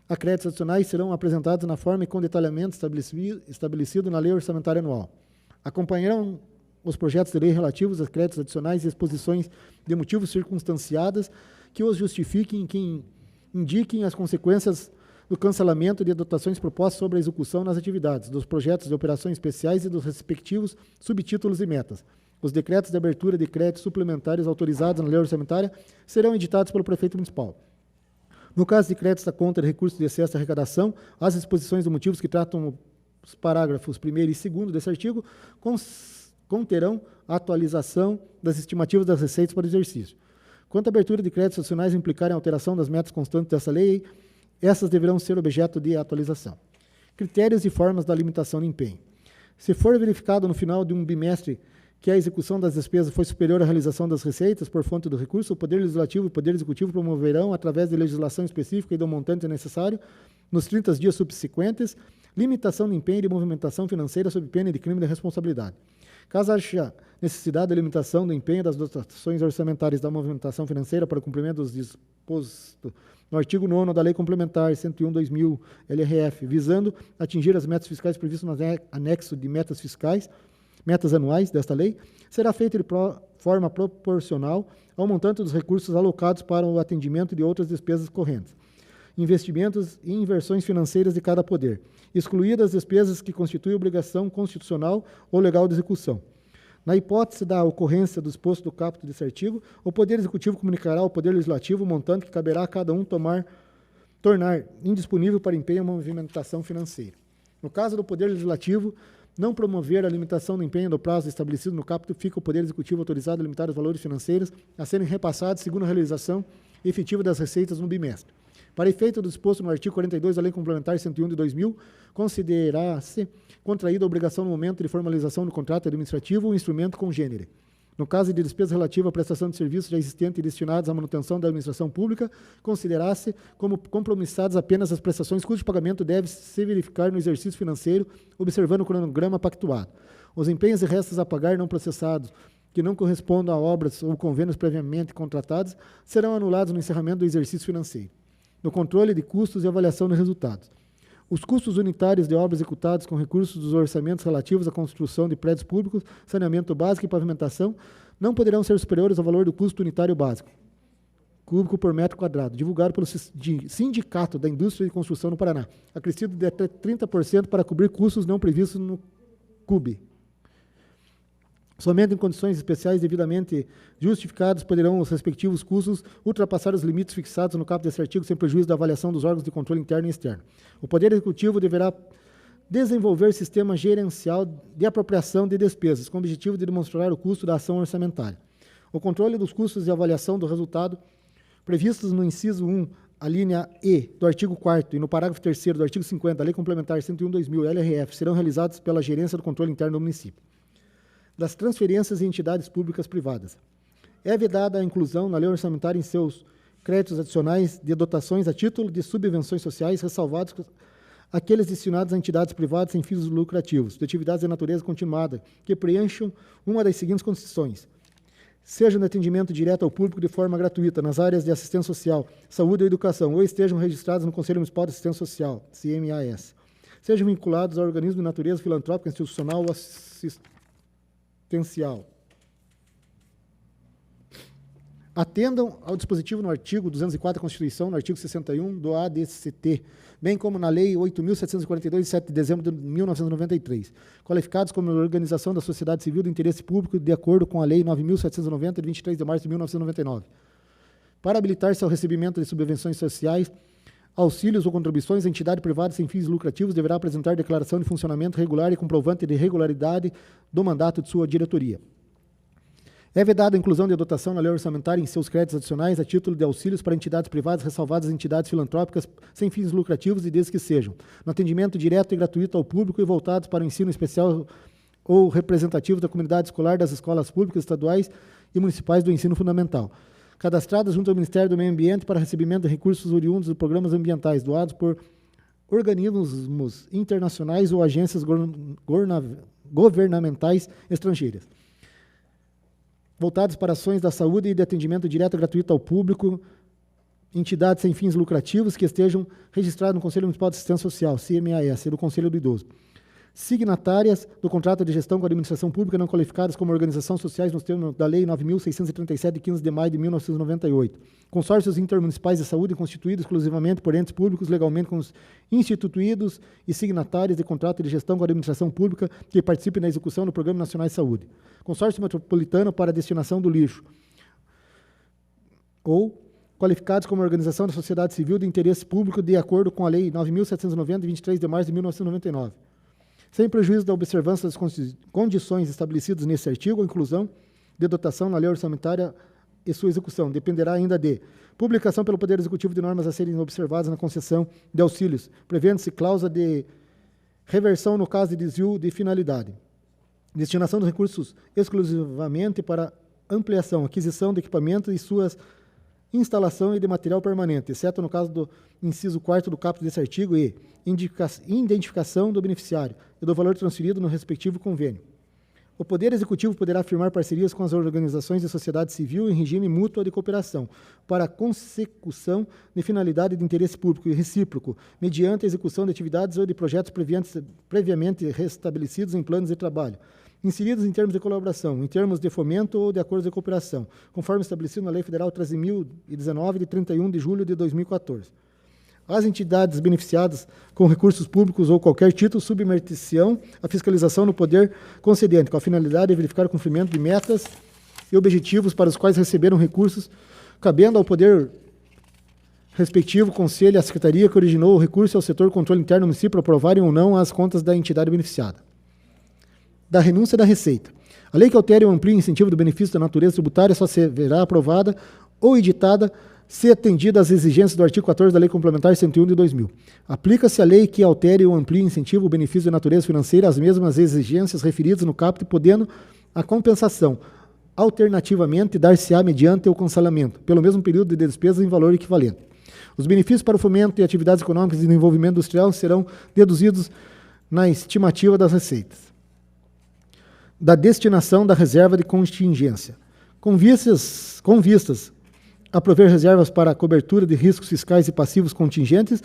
a créditos adicionais serão apresentados na forma e com detalhamento estabelecido na Lei Orçamentária Anual. Acompanharão os projetos de lei relativos a créditos adicionais e exposições de motivos circunstanciadas que os justifiquem e que indiquem as consequências do cancelamento de dotações propostas sobre a execução nas atividades, dos projetos de operações especiais e dos respectivos subtítulos e metas. Os decretos de abertura de créditos suplementares autorizados na lei orçamentária serão editados pelo prefeito municipal. No caso de créditos da conta de recursos de excesso de arrecadação, as exposições de motivos que tratam os parágrafos 1º e 2º desse artigo conterão a atualização das estimativas das receitas para o exercício. Quanto à abertura de créditos adicionais implicarem alteração das metas constantes dessa lei, essas deverão ser objeto de atualização. Critérios e formas da limitação de empenho. Se for verificado no final de um bimestre que a execução das despesas foi superior à realização das receitas por fonte do recurso, o Poder Legislativo e o Poder Executivo promoverão, através de legislação específica e do montante necessário, nos 30 dias subsequentes, limitação de empenho e de movimentação financeira sob pena de crime de responsabilidade. Caso haja necessidade da limitação do empenho das dotações orçamentárias da movimentação financeira para o cumprimento dos dispostos no artigo 9º da Lei Complementar 101/2000 LRF, visando atingir as metas fiscais previstas no anexo de metas anuais desta lei, será feito de forma proporcional ao montante dos recursos alocados para o atendimento de outras despesas correntes, investimentos e inversões financeiras de cada poder, excluídas as despesas que constituem obrigação constitucional ou legal de execução. Na hipótese da ocorrência do exposto do caput desse artigo, o Poder Executivo comunicará ao Poder Legislativo o montante que caberá a cada um tornar indisponível para empenho a movimentação financeira. No caso do Poder Legislativo não promover a limitação do empenho do prazo estabelecido no caput, fica o Poder Executivo autorizado a limitar os valores financeiros a serem repassados segundo a realização efetiva das receitas no bimestre. Para efeito do disposto no artigo 42 da Lei Complementar 101/2000, considerar-se contraída a obrigação no momento de formalização do contrato administrativo ou instrumento congênere. No caso de despesa relativa à prestação de serviços já existentes e destinados à manutenção da administração pública, considerar-se como compromissadas apenas as prestações cujo pagamento deve se verificar no exercício financeiro, observando o cronograma pactuado. Os empenhos e restos a pagar não processados, que não correspondam a obras ou convênios previamente contratados, serão anulados no encerramento do exercício financeiro. No controle de custos e avaliação de resultados. Os custos unitários de obras executados com recursos dos orçamentos relativos à construção de prédios públicos, saneamento básico e pavimentação não poderão ser superiores ao valor do custo unitário básico, cúbico por metro quadrado, divulgado pelo Sindicato da Indústria de Construção no Paraná, acrescido de até 30% para cobrir custos não previstos no CUB. Somente em condições especiais devidamente justificadas poderão os respectivos custos ultrapassar os limites fixados no caput desse artigo sem prejuízo da avaliação dos órgãos de controle interno e externo. O Poder Executivo deverá desenvolver sistema gerencial de apropriação de despesas, com o objetivo de demonstrar o custo da ação orçamentária. O controle dos custos e avaliação do resultado previstos no inciso 1, a linha E do artigo 4º e no parágrafo 3º do artigo 50 da Lei Complementar 101/2000 LRF serão realizados pela Gerência do Controle Interno do município. Das transferências em entidades públicas privadas. É vedada a inclusão na lei orçamentária em seus créditos adicionais de dotações a título de subvenções sociais, ressalvados aqueles destinados a entidades privadas sem fins lucrativos, de atividades de natureza continuada, que preencham uma das seguintes condições: sejam de atendimento direto ao público de forma gratuita nas áreas de assistência social, saúde ou educação, ou estejam registrados no Conselho Municipal de Assistência Social, CMAS. Sejam vinculados a organismos de natureza filantrópica, institucional ou assistencial. Atendam ao dispositivo no artigo 204 da Constituição, no artigo 61 do ADCT, bem como na Lei 8.742, de 7 de dezembro de 1993, qualificados como organização da sociedade civil de interesse público de acordo com a Lei 9.790, de 23 de março de 1999. Para habilitar-se ao recebimento de subvenções sociais, auxílios ou contribuições, a entidade privada sem fins lucrativos deverá apresentar declaração de funcionamento regular e comprovante de regularidade do mandato de sua diretoria. É vedada a inclusão de dotação na lei orçamentária em seus créditos adicionais a título de auxílios para entidades privadas, ressalvadas as entidades filantrópicas sem fins lucrativos e desde que sejam no atendimento direto e gratuito ao público e voltados para o ensino especial ou representativo da comunidade escolar das escolas públicas, estaduais e municipais do ensino fundamental, cadastradas junto ao Ministério do Meio Ambiente para recebimento de recursos oriundos de programas ambientais doados por organismos internacionais ou agências governamentais estrangeiras, voltados para ações da saúde e de atendimento direto e gratuito ao público, entidades sem fins lucrativos que estejam registradas no Conselho Municipal de Assistência Social, CMAS, e do Conselho do Idoso. Signatárias do contrato de gestão com a administração pública não qualificadas como organizações sociais nos termos da Lei 9.637, de 15 de maio de 1998. Consórcios intermunicipais de saúde constituídos exclusivamente por entes públicos legalmente instituídos e signatários de contrato de gestão com a administração pública que participem da execução do Programa Nacional de Saúde. Consórcio metropolitano para a destinação do lixo. Ou qualificados como organização da sociedade civil de interesse público de acordo com a Lei 9.790, de 23 de março de 1999. Sem prejuízo da observância das condições estabelecidas nesse artigo, a inclusão de dotação na lei orçamentária e sua execução dependerá ainda de publicação pelo Poder Executivo de normas a serem observadas na concessão de auxílios, prevendo-se cláusula de reversão no caso de desvio de finalidade, destinação dos recursos exclusivamente para ampliação, aquisição de equipamento e suas instalação e de material permanente, exceto no caso do inciso 4º do caput desse artigo e identificação do beneficiário e do valor transferido no respectivo convênio. O Poder Executivo poderá firmar parcerias com as organizações de sociedade civil em regime mútuo de cooperação para a consecução de finalidade de interesse público e recíproco, mediante a execução de atividades ou de projetos previamente restabelecidos em planos de trabalho, inseridos em termos de colaboração, em termos de fomento ou de acordos de cooperação, conforme estabelecido na Lei Federal 13.019, de 31 de julho de 2014. As entidades beneficiadas com recursos públicos ou qualquer título submeter-se-ão à fiscalização no poder concedente, com a finalidade de verificar o cumprimento de metas e objetivos para os quais receberam recursos, cabendo ao poder respectivo conselho e à secretaria que originou o recurso e ao setor controle interno do município aprovarem ou não as contas da entidade beneficiada. Da renúncia da receita. A lei que altere ou amplie o incentivo do benefício da natureza tributária só será aprovada ou editada se atendida às exigências do artigo 14 da Lei Complementar 101 de 2000. Aplica-se a lei que altere ou amplie o incentivo do benefício da natureza financeira às mesmas exigências referidas no caput, podendo a compensação alternativamente dar-se-á mediante o cancelamento, pelo mesmo período de despesas em valor equivalente. Os benefícios para o fomento e atividades econômicas e desenvolvimento industrial serão deduzidos na estimativa das receitas. Da destinação da reserva de contingência. Com vistas a prover reservas para a cobertura de riscos fiscais e passivos contingentes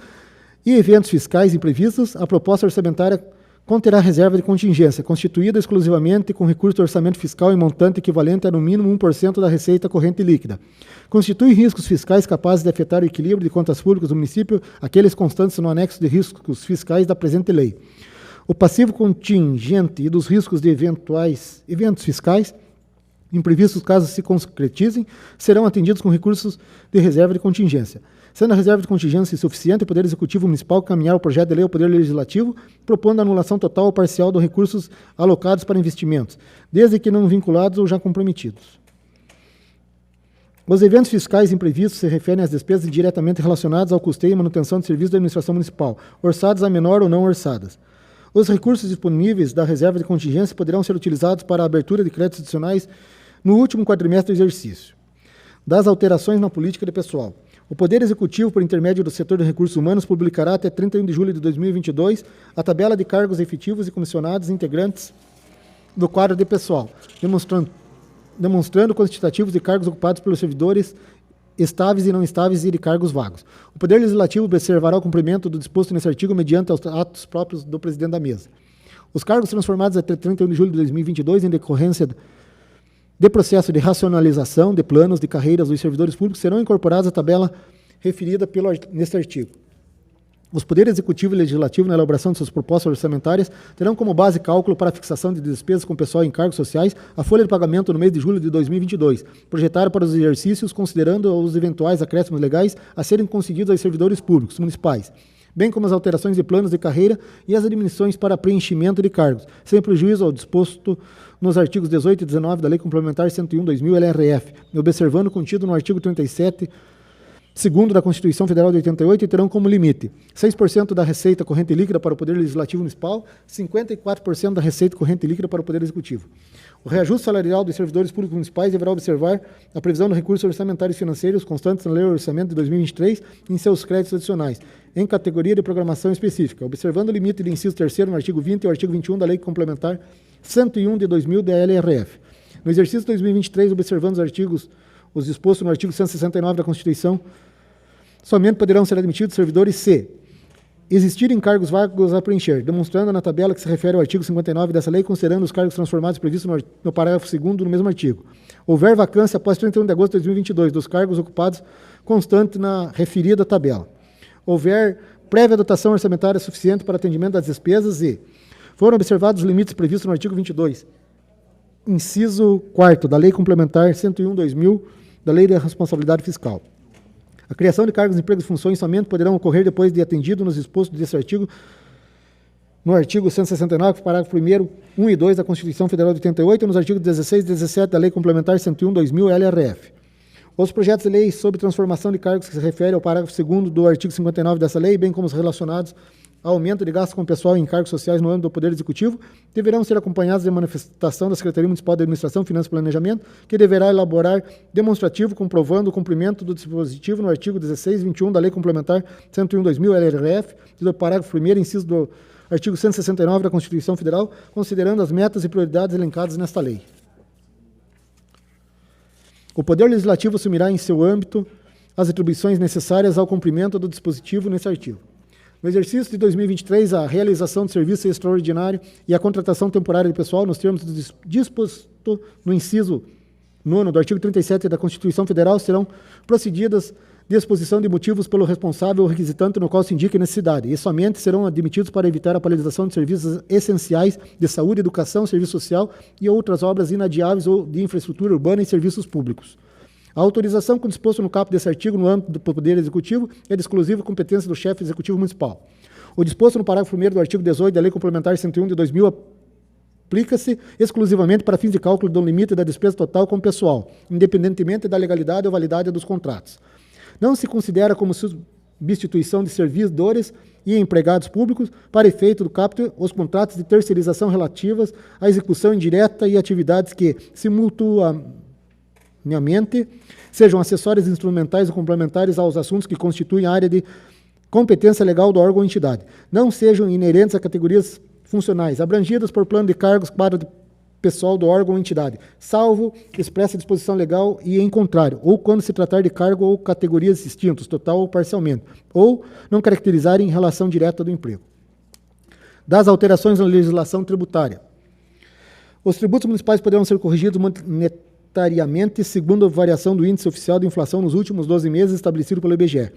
e eventos fiscais imprevistos, a proposta orçamentária conterá reserva de contingência, constituída exclusivamente com recurso do orçamento fiscal em montante equivalente a no mínimo 1% da receita corrente líquida. Constitui riscos fiscais capazes de afetar o equilíbrio de contas públicas do município, aqueles constantes no anexo de riscos fiscais da presente lei. O passivo contingente e dos riscos de eventos fiscais imprevistos, caso se concretizem, serão atendidos com recursos de reserva de contingência. Sendo a reserva de contingência insuficiente, o Poder Executivo Municipal caminhar o projeto de lei ao Poder Legislativo, propondo a anulação total ou parcial dos recursos alocados para investimentos, desde que não vinculados ou já comprometidos. Os eventos fiscais imprevistos se referem às despesas diretamente relacionadas ao custeio e manutenção de serviços da administração municipal, orçadas a menor ou não orçadas. Os recursos disponíveis da reserva de contingência poderão ser utilizados para a abertura de créditos adicionais no último quadrimestre do exercício. Das alterações na política de pessoal. O Poder Executivo, por intermédio do setor de recursos humanos, publicará até 31 de julho de 2022 a tabela de cargos efetivos e comissionados integrantes do quadro de pessoal, demonstrando quantitativos de cargos ocupados pelos servidores estáveis e não estáveis e de cargos vagos. O Poder Legislativo observará o cumprimento do disposto nesse artigo mediante os atos próprios do presidente da mesa. Os cargos transformados até 31 de julho de 2022 em decorrência de processo de racionalização de planos de carreiras dos servidores públicos serão incorporados à tabela referida neste artigo. Os poderes executivo e legislativo, na elaboração de suas propostas orçamentárias, terão como base cálculo para a fixação de despesas com pessoal e encargos sociais a folha de pagamento no mês de julho de 2022, projetada para os exercícios considerando os eventuais acréscimos legais a serem concedidos aos servidores públicos municipais, bem como as alterações de planos de carreira e as admissões para preenchimento de cargos, sem prejuízo ao disposto nos artigos 18 e 19 da Lei Complementar 101/2000 LRF, observando o contido no artigo 37 segundo da Constituição Federal de 88, e terão como limite 6% da receita corrente líquida para o Poder Legislativo Municipal, 54% da receita corrente líquida para o Poder Executivo. O reajuste salarial dos servidores públicos municipais deverá observar a previsão de recursos orçamentários financeiros constantes na Lei do Orçamento de 2023 e em seus créditos adicionais, em categoria de programação específica, observando o limite do inciso 3º no artigo 20 e o artigo 21 da Lei Complementar 101/2000 da LRF. No exercício de 2023, observando os dispostos no artigo 169 da Constituição, somente poderão ser admitidos servidores se existirem cargos vagos a preencher, demonstrando na tabela que se refere ao artigo 59 dessa lei, considerando os cargos transformados previstos no parágrafo 2º do mesmo artigo. Houver vacância após 31 de agosto de 2022 dos cargos ocupados constante na referida tabela. Houver prévia dotação orçamentária suficiente para atendimento das despesas e foram observados os limites previstos no artigo 22, inciso 4º da Lei Complementar 101/2000 da Lei da Responsabilidade Fiscal. A criação de cargos, empregos e funções somente poderão ocorrer depois de atendido nos dispostos desse artigo, no artigo 169, parágrafo 1º, 1 e 2 da Constituição Federal de 88 e nos artigos 16 e 17 da Lei Complementar 101/2000 LRF. Os projetos de lei sobre transformação de cargos que se referem ao parágrafo 2º do artigo 59 dessa lei, bem como os relacionados ao aumento de gastos com pessoal e encargos sociais no âmbito do Poder Executivo, deverão ser acompanhados de manifestação da Secretaria Municipal de Administração, Finanças e Planejamento, que deverá elaborar demonstrativo comprovando o cumprimento do dispositivo no artigo 16 e 21 da Lei Complementar 101/2000 LRF, do parágrafo 1º, inciso do artigo 169 da Constituição Federal, considerando as metas e prioridades elencadas nesta lei. O Poder Legislativo assumirá em seu âmbito as atribuições necessárias ao cumprimento do dispositivo nesse artigo. No exercício de 2023, a realização de serviço extraordinário e a contratação temporária de pessoal, nos termos disposto no inciso 9º do artigo 37 da Constituição Federal, serão procedidas de exposição de motivos pelo responsável ou requisitante no qual se indique necessidade, e somente serão admitidos para evitar a paralisação de serviços essenciais de saúde, educação, serviço social e outras obras inadiáveis ou de infraestrutura urbana e serviços públicos. A autorização com disposto no caput desse artigo no âmbito do Poder Executivo é de exclusiva competência do chefe executivo municipal. O disposto no parágrafo 1º do artigo 18 da Lei Complementar 101/2000 aplica-se exclusivamente para fins de cálculo do limite da despesa total com pessoal, independentemente da legalidade ou validade dos contratos. Não se considera como substituição de servidores e empregados públicos para efeito do caput os contratos de terceirização relativas à execução indireta e atividades que, simultaneamente, sejam acessórias instrumentais ou complementares aos assuntos que constituem a área de competência legal do órgão ou entidade, não sejam inerentes a categorias funcionais abrangidas por plano de cargos para o pessoal do órgão ou entidade, salvo expressa disposição legal e em contrário, ou quando se tratar de cargo ou categorias distintos, total ou parcialmente, ou não caracterizarem relação direta do emprego. Das alterações na legislação tributária. Os tributos municipais poderão ser corrigidos monetariamente segundo a variação do índice oficial de inflação nos últimos 12 meses estabelecido pelo IBGE.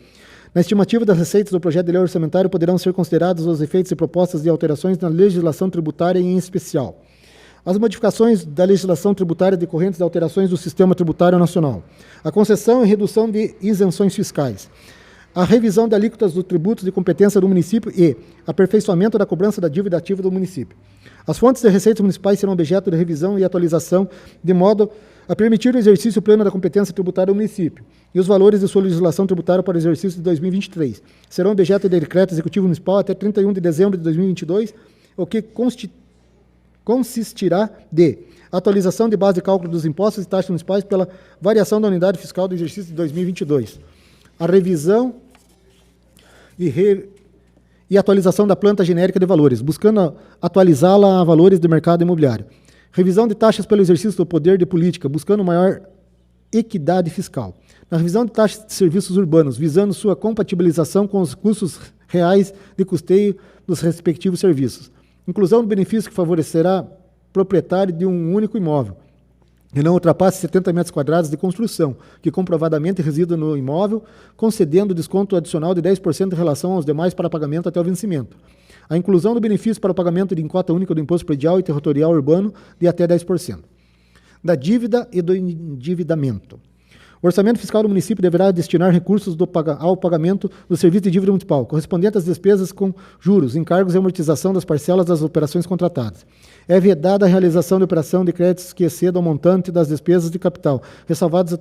Na estimativa das receitas do projeto de lei orçamentário poderão ser considerados os efeitos e propostas de alterações na legislação tributária em especial. As modificações da legislação tributária decorrentes de alterações do Sistema Tributário Nacional. A concessão e redução de isenções fiscais. A revisão de alíquotas dos tributos de competência do município e aperfeiçoamento da cobrança da dívida ativa do município. As fontes de receitas municipais serão objeto de revisão e atualização de modo a permitir o exercício pleno da competência tributária do município, e os valores de sua legislação tributária para o exercício de 2023 serão objeto de decreto executivo municipal até 31 de dezembro de 2022, o que consistirá de atualização de base de cálculo dos impostos e taxas municipais pela variação da unidade fiscal do exercício de 2022. A revisão e atualização da planta genérica de valores, buscando atualizá-la a valores do mercado imobiliário. Revisão de taxas pelo exercício do poder de política, buscando maior equidade fiscal. Na revisão de taxas de serviços urbanos, visando sua compatibilização com os custos reais de custeio dos respectivos serviços. Inclusão do benefício que favorecerá proprietário de um único imóvel. e não ultrapasse 70 metros quadrados de construção, que comprovadamente resida no imóvel, concedendo desconto adicional de 10% em relação aos demais para pagamento até o vencimento. A inclusão do benefício para o pagamento de cota única do imposto predial e territorial urbano de até 10%. Da dívida e do endividamento. O orçamento fiscal do município deverá destinar recursos ao pagamento do serviço de dívida municipal, correspondente às despesas com juros, encargos e amortização das parcelas das operações contratadas. É vedada a realização de operação de créditos que excedam o montante das despesas de capital, ressalvadas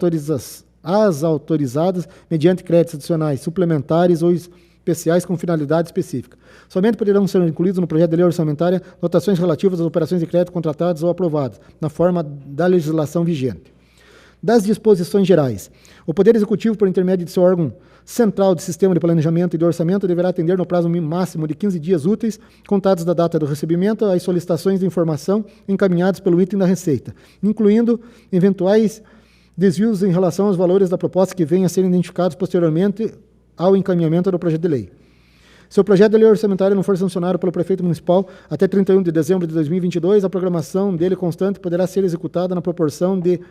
as autorizadas mediante créditos adicionais, suplementares ou especiais com finalidade específica. Somente poderão ser incluídos no projeto de lei orçamentária dotações relativas às operações de crédito contratadas ou aprovadas, na forma da legislação vigente. Das disposições gerais. O Poder Executivo, por intermédio de seu órgão central de sistema de planejamento e de orçamento, deverá atender no prazo máximo de 15 dias úteis, contados da data do recebimento, às solicitações de informação encaminhadas pelo item da Receita, incluindo eventuais desvios em relação aos valores da proposta que venham a ser identificados posteriormente ao encaminhamento do projeto de lei. Se o projeto de lei orçamentária não for sancionado pelo prefeito municipal até 31 de dezembro de 2022, a programação dele constante poderá ser executada na proporção de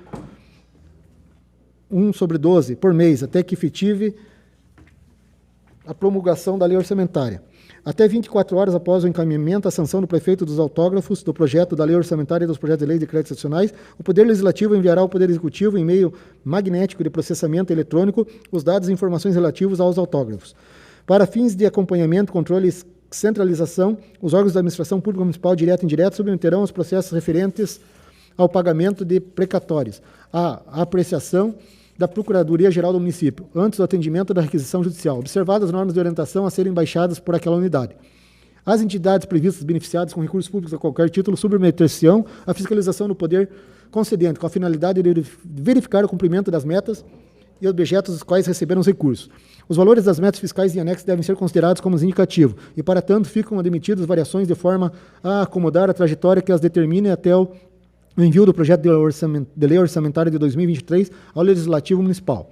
1/12 por mês, até que efetive a promulgação da lei orçamentária. Até 24 horas após o encaminhamento, a sanção do prefeito dos autógrafos do projeto da lei orçamentária e dos projetos de lei de créditos adicionais, o Poder Legislativo enviará ao Poder Executivo, em meio magnético de processamento eletrônico, os dados e informações relativos aos autógrafos. Para fins de acompanhamento, controle e centralização, os órgãos da administração pública municipal, direta e indireta, submeterão os processos referentes ao pagamento de precatórios, à apreciação da Procuradoria-Geral do município, antes do atendimento da requisição judicial, observadas as normas de orientação a serem baixadas por aquela unidade. As entidades previstas beneficiadas com recursos públicos a qualquer título submeter-se-ão à fiscalização do poder concedente, com a finalidade de verificar o cumprimento das metas e objetos dos quais receberam os recursos. Os valores das metas fiscais em anexo devem ser considerados como indicativos e, para tanto, ficam admitidas variações de forma a acomodar a trajetória que as determine até o envio do projeto de lei orçamentária de 2023 ao Legislativo Municipal.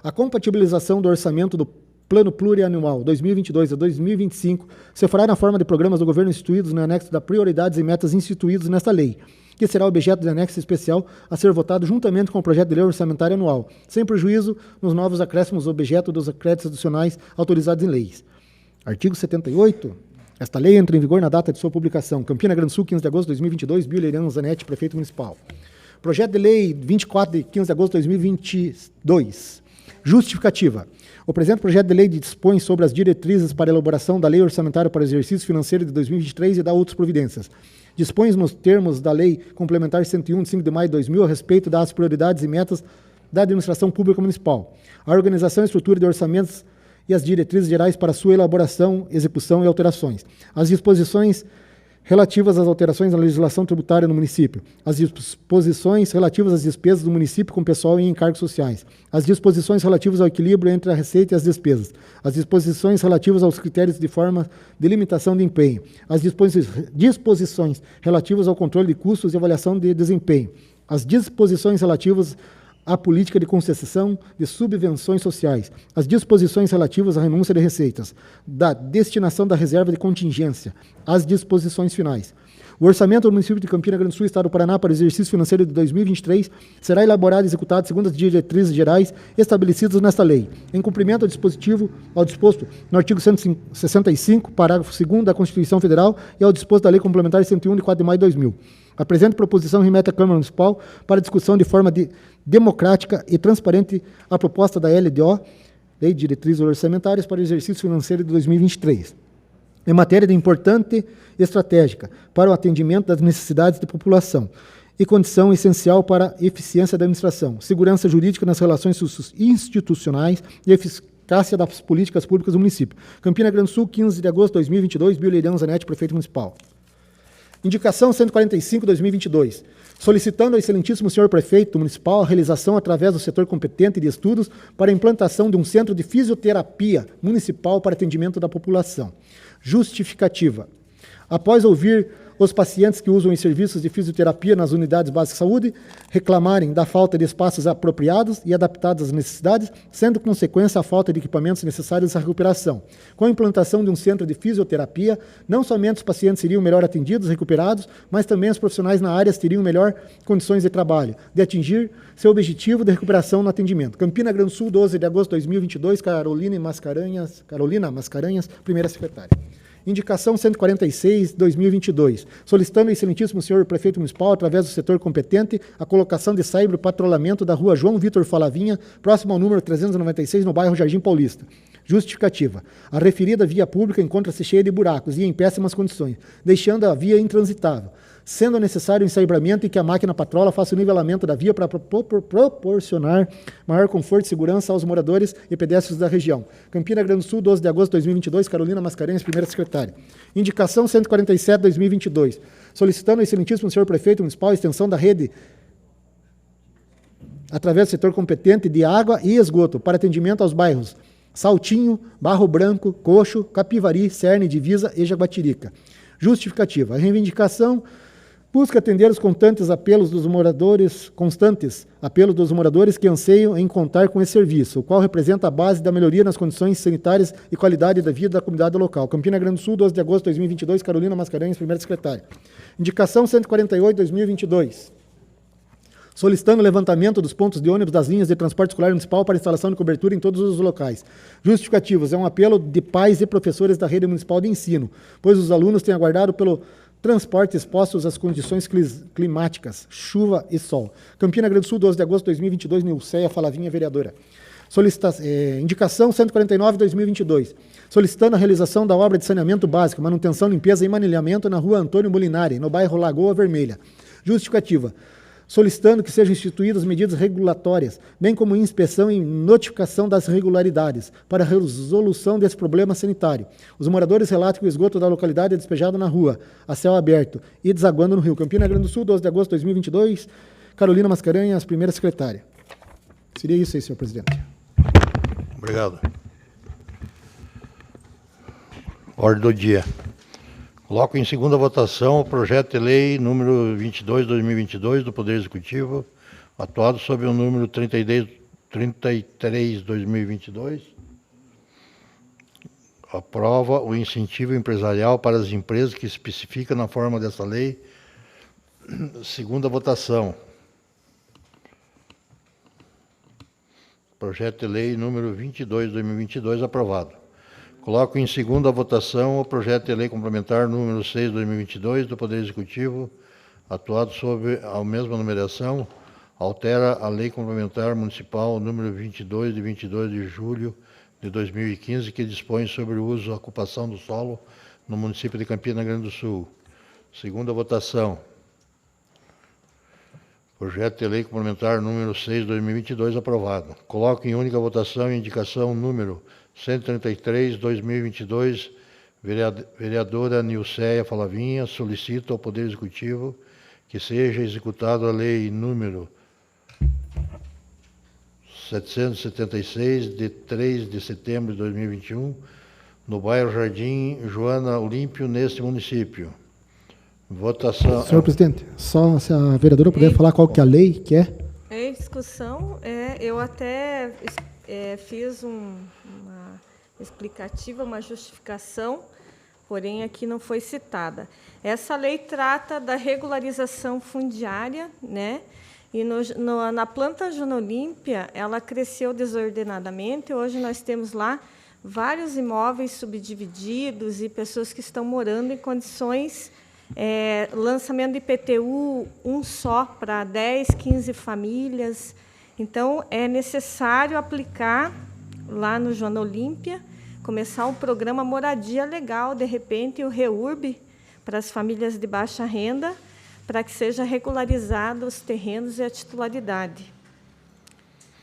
A compatibilização do orçamento do Plano Plurianual 2022 a 2025 se fará na forma de programas do governo instituídos no anexo da prioridades e metas instituídos nesta lei, que será objeto de anexo especial a ser votado juntamente com o projeto de lei orçamentária anual, sem prejuízo nos novos acréscimos objeto dos créditos adicionais autorizados em leis. Artigo 78. Esta lei entra em vigor na data de sua publicação. Campina Grande Sul, 15 de agosto de 2022, Biuliano Zanetti, prefeito municipal. Projeto de lei 24 de 15 de agosto de 2022. Justificativa. O presente projeto de lei dispõe sobre as diretrizes para a elaboração da lei orçamentária para o exercício financeiro de 2023 e dá outras providências. Dispõe nos termos da lei complementar 101 de 5 de maio de 2000 a respeito das prioridades e metas da administração pública municipal. A organização e estrutura de orçamentos e as diretrizes gerais para sua elaboração, execução e alterações. As disposições relativas às alterações na legislação tributária no município. As disposições relativas às despesas do município com pessoal e encargos sociais. As disposições relativas ao equilíbrio entre a receita e as despesas. As disposições relativas aos critérios de forma de limitação de empenho. As disposições relativas ao controle de custos e avaliação de desempenho. As disposições relativas à política de concessão de subvenções sociais, as disposições relativas à renúncia de receitas, da destinação da reserva de contingência, as disposições finais. O orçamento do município de Campina Grande Sul, Estado do Paraná, para o exercício financeiro de 2023 será elaborado e executado segundo as diretrizes gerais estabelecidas nesta lei, em cumprimento ao disposto no artigo 165, parágrafo 2º da Constituição Federal e ao disposto da Lei Complementar 101 de 4 de maio de 2000. A presente proposição remete à Câmara Municipal para discussão de forma democrática e transparente a proposta da LDO, Lei de Diretrizes Orçamentárias para o Exercício Financeiro de 2023, em matéria de importante estratégica para o atendimento das necessidades da população e condição essencial para a eficiência da administração, segurança jurídica nas relações institucionais e eficácia das políticas públicas do município. Campina Grande Sul, 15 de agosto de 2022, Biuliano Zanetti, prefeito municipal. Indicação 145/2022, solicitando ao excelentíssimo senhor prefeito municipal a realização, através do setor competente de estudos, para a implantação de um centro de fisioterapia municipal para atendimento da população. Justificativa. Após ouvir os pacientes que usam os serviços de fisioterapia nas unidades básicas de saúde reclamarem da falta de espaços apropriados e adaptados às necessidades, sendo consequência a falta de equipamentos necessários à recuperação. Com a implantação de um centro de fisioterapia, não somente os pacientes seriam melhor atendidos, recuperados, mas também os profissionais na área teriam melhor condições de trabalho, de atingir seu objetivo de recuperação no atendimento. Campina Grande do Sul, 12 de agosto de 2022, Carolina Mascarenhas, primeira secretária. Indicação 146, 2022, solicitando ao excelentíssimo senhor prefeito municipal, através do setor competente, a colocação de saibro patrulhamento da rua João Vitor Falavinha, próximo ao número 396, no bairro Jardim Paulista. Justificativa. A referida via pública encontra-se cheia de buracos e em péssimas condições, deixando a via intransitável, sendo necessário o ensaimbramento e que a máquina patrola faça o nivelamento da via para proporcionar maior conforto e segurança aos moradores e pedestres da região. Campina Grande do Sul, 12 de agosto de 2022, Carolina Mascarenhas, primeira secretária. Indicação 147, 2022, solicitando ao excelentíssimo senhor prefeito municipal a extensão da rede através do setor competente de água e esgoto para atendimento aos bairros Saltinho, Barro Branco, Coxo, Capivari, Cerne, Divisa e Jaguatirica. Justificativa. A reivindicação busca atender os constantes apelos dos moradores que anseiam em contar com esse serviço, o qual representa a base da melhoria nas condições sanitárias e qualidade da vida da comunidade local. Campina Grande do Sul, 12 de agosto de 2022, Carolina Mascarenhas, primeira secretária. Indicação 148, 2022. Solicitando o levantamento dos pontos de ônibus das linhas de transporte escolar municipal para instalação de cobertura em todos os locais. Justificativos. É um apelo de pais e professores da rede municipal de ensino, pois os alunos têm aguardado pelo transporte expostos às condições climáticas, chuva e sol. Campina Grande do Sul, 12 de agosto de 2022, Nilceia Falavinha, vereadora. Indicação 149, 2022. Solicitando a realização da obra de saneamento básico, manutenção, limpeza e manilhamento na rua Antônio Molinari, no bairro Lagoa Vermelha. Justificativa. Solicitando que sejam instituídas medidas regulatórias, bem como inspeção e notificação das irregularidades, para a resolução desse problema sanitário. Os moradores relatam que o esgoto da localidade é despejado na rua, a céu aberto, e desaguando no rio. Campina Grande do Sul, 12 de agosto de 2022, Carolina Mascarenhas, primeira secretária. Seria isso aí, senhor presidente. Obrigado. Ordem do dia. Coloco em segunda votação o projeto de lei número 22/2022 do Poder Executivo, atuado sob o número 33/2022. Aprova o incentivo empresarial para as empresas que especifica na forma dessa lei. Segunda votação. Projeto de lei número 22/2022 aprovado. Coloco em segunda votação o projeto de lei complementar número 6/2022 do Poder Executivo, atuado sob a mesma numeração, altera a lei complementar municipal número 22 de 22 de julho de 2015, que dispõe sobre o uso e ocupação do solo no município de Campina Grande do Sul. Segunda votação. Projeto de lei complementar número 6/2022 aprovado. Coloco em única votação a indicação número 133/2022, vereadora Nilceia Falavinha, solicita ao Poder Executivo que seja executada a lei número 776, de 3 de setembro de 2021, no bairro Jardim Joana Olímpio, neste município. Votação. Senhor presidente, só se a vereadora puder falar qual que é a lei que é. Em discussão, eu até fiz uma explicativa, uma justificação, porém aqui não foi citada. Essa lei trata da regularização fundiária, né? E na planta Joana Olímpia, ela cresceu desordenadamente. Hoje nós temos lá vários imóveis subdivididos e pessoas que estão morando em condições, lançamento de IPTU, um só para 10, 15 famílias. Então, é necessário aplicar lá no Joana Olímpia, começar um programa Moradia Legal, de repente, o REURB, para as famílias de baixa renda, para que seja regularizado os terrenos e a titularidade.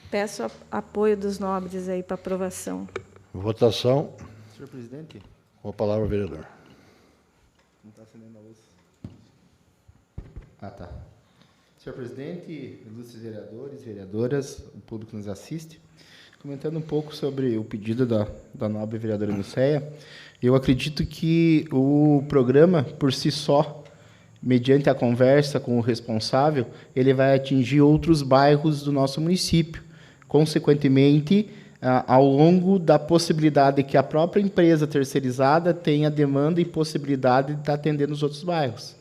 Peço apoio dos nobres aí para aprovação. Votação. Senhor presidente. Com a palavra, vereador. Não está acendendo a luz. Ah, tá. Senhor presidente, ilustres vereadores, vereadoras, o público que nos assiste, comentando um pouco sobre o pedido da nobre vereadora Nilceia, eu acredito que o programa, por si só, mediante a conversa com o responsável, ele vai atingir outros bairros do nosso município. Consequentemente, ao longo da possibilidade que a própria empresa terceirizada tenha demanda e possibilidade de estar atendendo os outros bairros.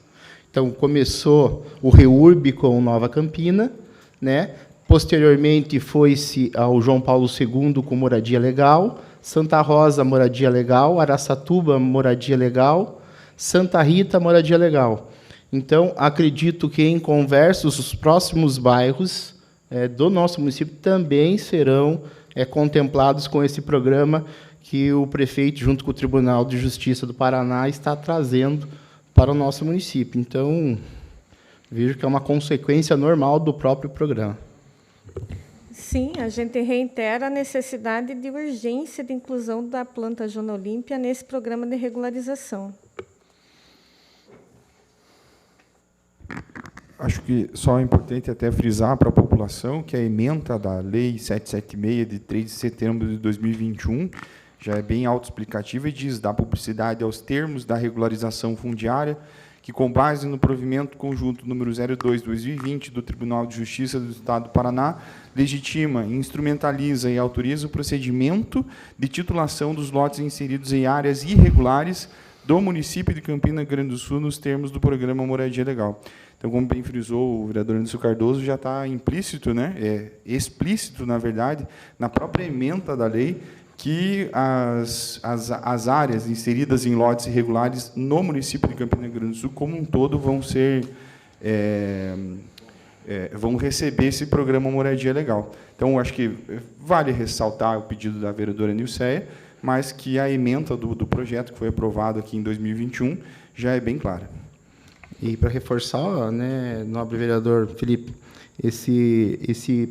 Então, começou o REURB com Nova Campina, né? Posteriormente, foi-se ao João Paulo II com moradia legal, Santa Rosa, moradia legal, Araçatuba, moradia legal, Santa Rita, moradia legal. Então, acredito que, em conversas, os próximos bairros do nosso município também serão contemplados com esse programa que o prefeito, junto com o Tribunal de Justiça do Paraná, está trazendo para o nosso município. Então, vejo que é uma consequência normal do próprio programa. Sim, a gente reitera a necessidade de urgência de inclusão da planta Zona Olímpia nesse programa de regularização. Acho que só é importante até frisar para a população que a ementa da Lei 776, de 3 de setembro de 2021, já é bem autoexplicativa e diz: dá publicidade aos termos da regularização fundiária, que, com base no provimento conjunto número 02/2020 do Tribunal de Justiça do Estado do Paraná, legitima, instrumentaliza e autoriza o procedimento de titulação dos lotes inseridos em áreas irregulares do município de Campina Grande do Sul nos termos do programa Moradia Legal. Então, como bem frisou o vereador Anderson Cardoso, já está implícito, né, explícito, na verdade, na própria ementa da lei, que as áreas inseridas em lotes irregulares no município de Campina Grande do Sul, como um todo, vão receber esse programa Moradia Legal. Então, acho que vale ressaltar o pedido da vereadora Nilceia, mas que a ementa do projeto, que foi aprovado aqui em 2021, já é bem clara. E, para reforçar, né, nobre vereador Felipe, esse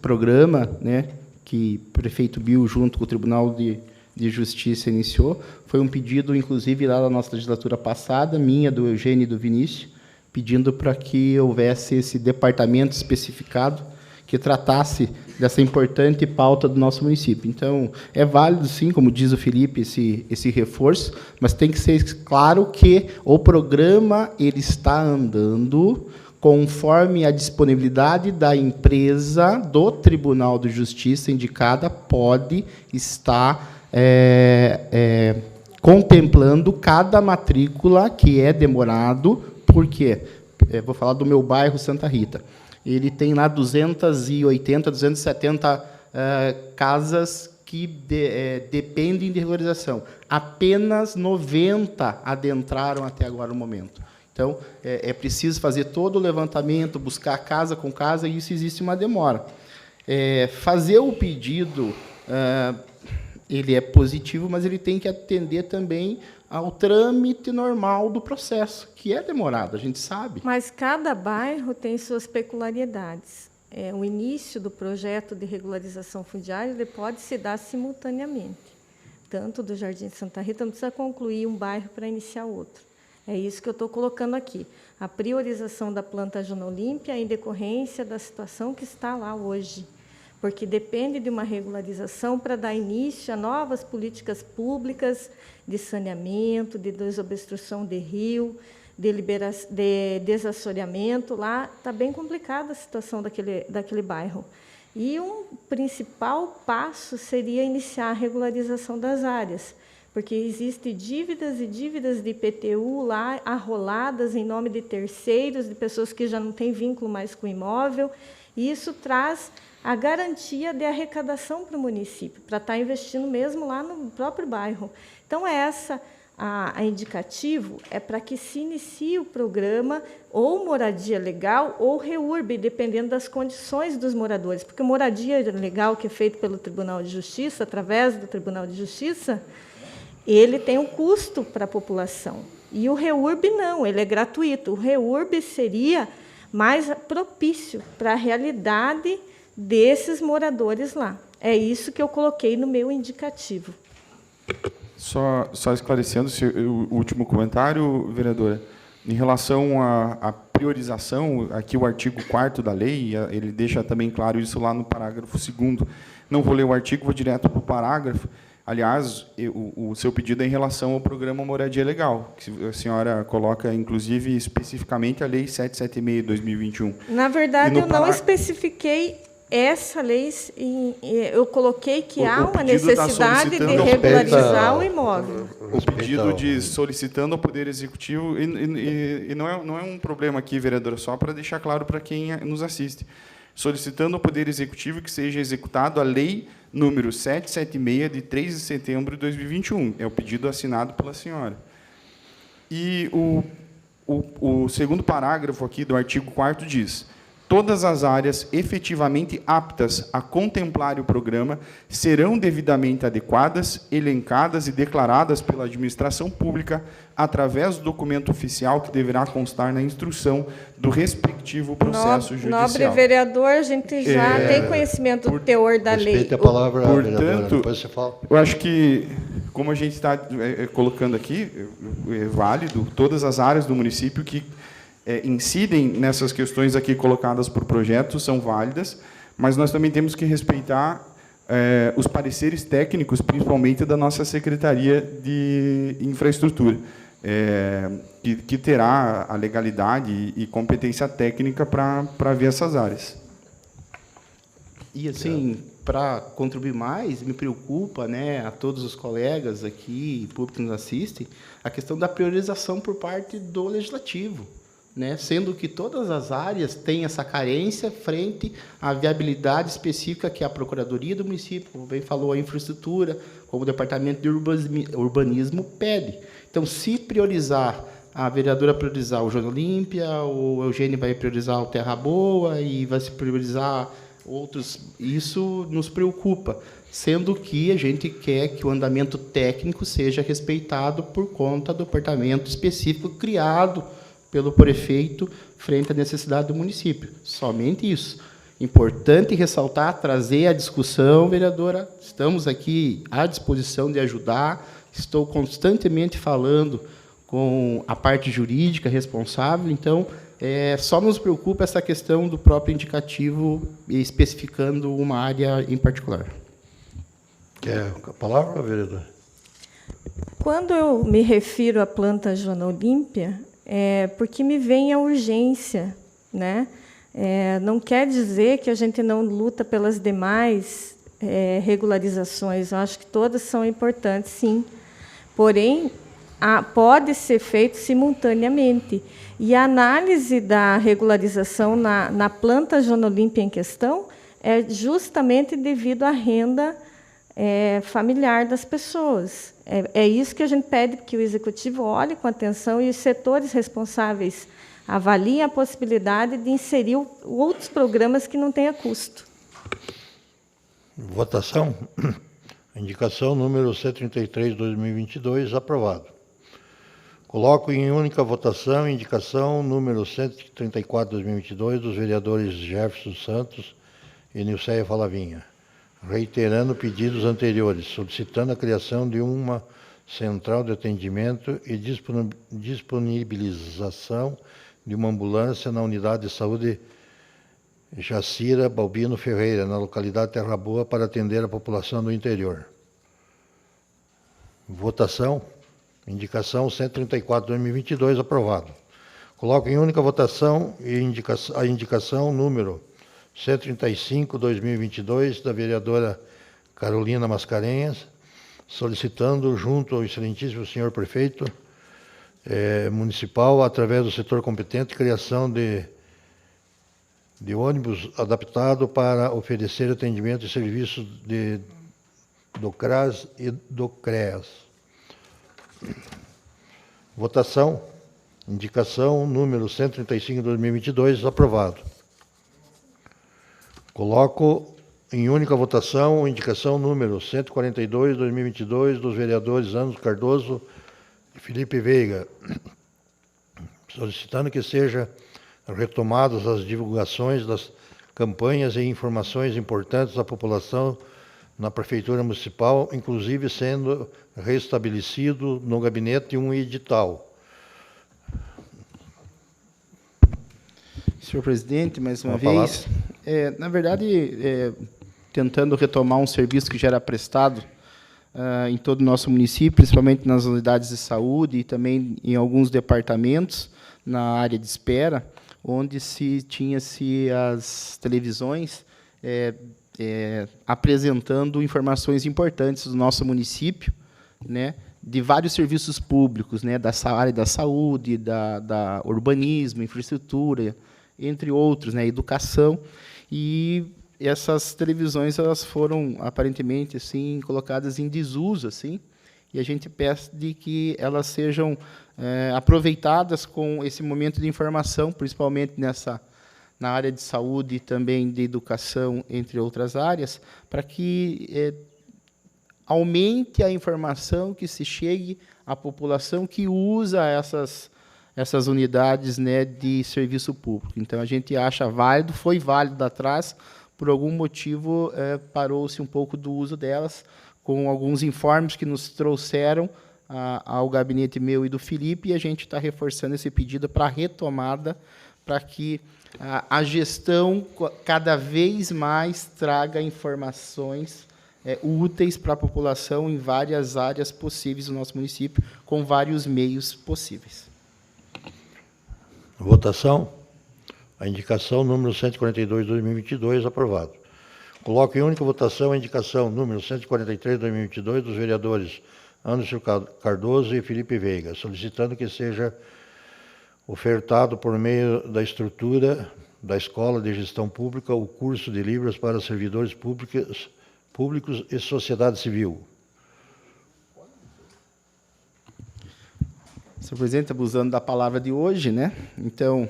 programa, né, que o prefeito Bill, junto com o Tribunal de Justiça, iniciou, foi um pedido, inclusive, lá da nossa legislatura passada, minha, do Eugênio e do Vinícius, pedindo para que houvesse esse departamento especificado que tratasse dessa importante pauta do nosso município. Então, é válido, sim, como diz o Felipe, esse reforço, mas tem que ser claro que o programa ele está andando conforme a disponibilidade da empresa do Tribunal de Justiça indicada pode estar contemplando cada matrícula que é demorado. Por quê? Vou falar do meu bairro, Santa Rita. Ele tem lá 280, 270 casas que dependem de regularização. Apenas 90 adentraram até agora o momento. Então, é preciso fazer todo o levantamento, buscar casa com casa, e isso existe uma demora. Fazer o pedido, ele é positivo, mas ele tem que atender também ao trâmite normal do processo, que é demorado, a gente sabe. Mas cada bairro tem suas peculiaridades. O início do projeto de regularização fundiária ele pode se dar simultaneamente. Tanto do Jardim Santa Rita, não precisa concluir um bairro para iniciar outro. É isso que eu estou colocando aqui. A priorização da planta Zona Olímpia em decorrência da situação que está lá hoje. Porque depende de uma regularização para dar início a novas políticas públicas de saneamento, de desobstrução de rio, de desassoreamento. Lá está bem complicada a situação daquele bairro. E um principal passo seria iniciar a regularização das áreas, porque existem dívidas e dívidas de IPTU lá arroladas em nome de terceiros, de pessoas que já não têm vínculo mais com o imóvel, e isso traz a garantia de arrecadação para o município, para estar investindo mesmo lá no próprio bairro. Então, a indicativo é para que se inicie o programa ou moradia legal ou REURB, dependendo das condições dos moradores, porque moradia legal que é feito pelo Tribunal de Justiça, através do Tribunal de Justiça, ele tem um custo para a população. E o REURB não, ele é gratuito. O REURB seria mais propício para a realidade desses moradores lá. É isso que eu coloquei no meu indicativo. Só esclarecendo o último comentário, vereadora, em relação à priorização, aqui o artigo 4º da lei, ele deixa também claro isso lá no parágrafo 2º. Não vou ler o artigo, vou direto para o parágrafo, Aliás, o seu pedido é em relação ao programa Moradia Legal, que a senhora coloca, inclusive, especificamente a Lei 776 de 2021. Na verdade, E no eu não pará- especifiquei essa lei, eu coloquei que O há uma pedido está necessidade de solicitando- regularizar o imóvel. O pedido diz solicitando ao Poder Executivo, e não é um problema aqui, vereadora, só para deixar claro para quem nos assiste, solicitando ao Poder Executivo que seja executado a Lei número 776, de 3 de setembro de 2021. É o pedido assinado pela senhora. E o segundo parágrafo aqui do artigo 4º diz: todas as áreas efetivamente aptas a contemplar o programa serão devidamente adequadas, elencadas e declaradas pela administração pública através do documento oficial que deverá constar na instrução do respectivo processo judicial. Nobre vereador, a gente já tem conhecimento do teor da lei. Respeite a palavra, vereadora, Portanto, depois você fala. eu acho que, como a gente está colocando aqui, é válido, todas as áreas do município que incidem nessas questões aqui colocadas por projeto são válidas, mas nós também temos que respeitar os pareceres técnicos, principalmente da nossa Secretaria de Infraestrutura, que terá a legalidade e competência técnica para ver essas áreas. E, assim, para contribuir mais, me preocupa, né, a todos os colegas aqui, público que nos assiste, a questão da priorização por parte do Legislativo, né, sendo que todas as áreas têm essa carência frente à viabilidade específica que a Procuradoria do município, como bem falou, a infraestrutura, como o Departamento de Urbanismo pede. Então, se priorizar, a vereadora priorizar o João Olímpia, o Eugênio vai priorizar o Terra Boa e vai se priorizar outros, isso nos preocupa, sendo que a gente quer que o andamento técnico seja respeitado por conta do departamento específico criado pelo prefeito frente à necessidade do município. Somente isso. Importante ressaltar, trazer a discussão, vereadora. Estamos aqui à disposição de ajudar. Estou constantemente falando com a parte jurídica responsável, então, só nos preocupa essa questão do próprio indicativo, especificando uma área em particular. Quer a palavra, vereador? Quando eu me refiro à planta Joana Olímpia, é porque me vem a urgência, né? Não quer dizer que a gente não luta pelas demais regularizações. Eu acho que todas são importantes, sim. Porém, pode ser feito simultaneamente. E a análise da regularização na planta Joana Olímpia em questão é justamente devido à renda familiar das pessoas. É isso que a gente pede, que o Executivo olhe com atenção e os setores responsáveis avaliem a possibilidade de inserir outros programas que não tenham custo. Votação. Indicação número 133/2022, aprovado. Coloco em única votação a indicação número 134/2022 dos vereadores Jefferson Santos e Nilceia Falavinha, reiterando pedidos anteriores, solicitando a criação de uma central de atendimento e disponibilização de uma ambulância na unidade de saúde Jacira Balbino Ferreira, na localidade Terra Boa, para atender a população do interior. Votação. Indicação 134/2022, aprovado. Coloco em única votação a indicação número 135/2022 da vereadora Carolina Mascarenhas, solicitando, junto ao excelentíssimo senhor prefeito municipal, através do setor competente, criação de ônibus adaptado para oferecer atendimento e serviços do CRAS e do CREAS. Votação. Indicação número 135/2022, aprovado. Coloco em única votação a indicação número 142/2022 dos vereadores Ângelo Cardoso e Felipe Veiga, solicitando que seja retomadas as divulgações das campanhas e informações importantes à população na Prefeitura Municipal, inclusive sendo restabelecido no gabinete um edital. Senhor presidente, mais uma Uma vez, na verdade, tentando retomar um serviço que já era prestado em todo o nosso município, principalmente nas unidades de saúde e também em alguns departamentos na área de espera, onde tinha-se as televisões apresentando informações importantes do nosso município, né, de vários serviços públicos, né, da área da saúde, da urbanismo, infraestrutura, entre outros, né, educação. E essas televisões elas foram aparentemente assim colocadas em desuso, assim, e a gente pede que elas sejam aproveitadas com esse momento de informação, principalmente na área de saúde e também de educação, entre outras áreas, para que aumente a informação, que se chegue à população que usa essas unidades, né, de serviço público. Então, a gente acha válido, foi válido atrás, por algum motivo parou-se um pouco do uso delas, com alguns informes que nos trouxeram ao gabinete meu e do Felipe, e a gente está reforçando esse pedido para retomada, para que a gestão cada vez mais traga informações úteis para a população em várias áreas possíveis do nosso município, com vários meios possíveis. Votação. A indicação número 142, 2022, aprovado. Coloco em única votação a indicação número 143, 2022, dos vereadores Anderson Cardoso e Felipe Veiga, solicitando que seja ofertado por meio da estrutura da Escola de Gestão Pública o curso de Libras para servidores públicos e sociedade civil. Senhor presidente, abusando da palavra de hoje, né? Então,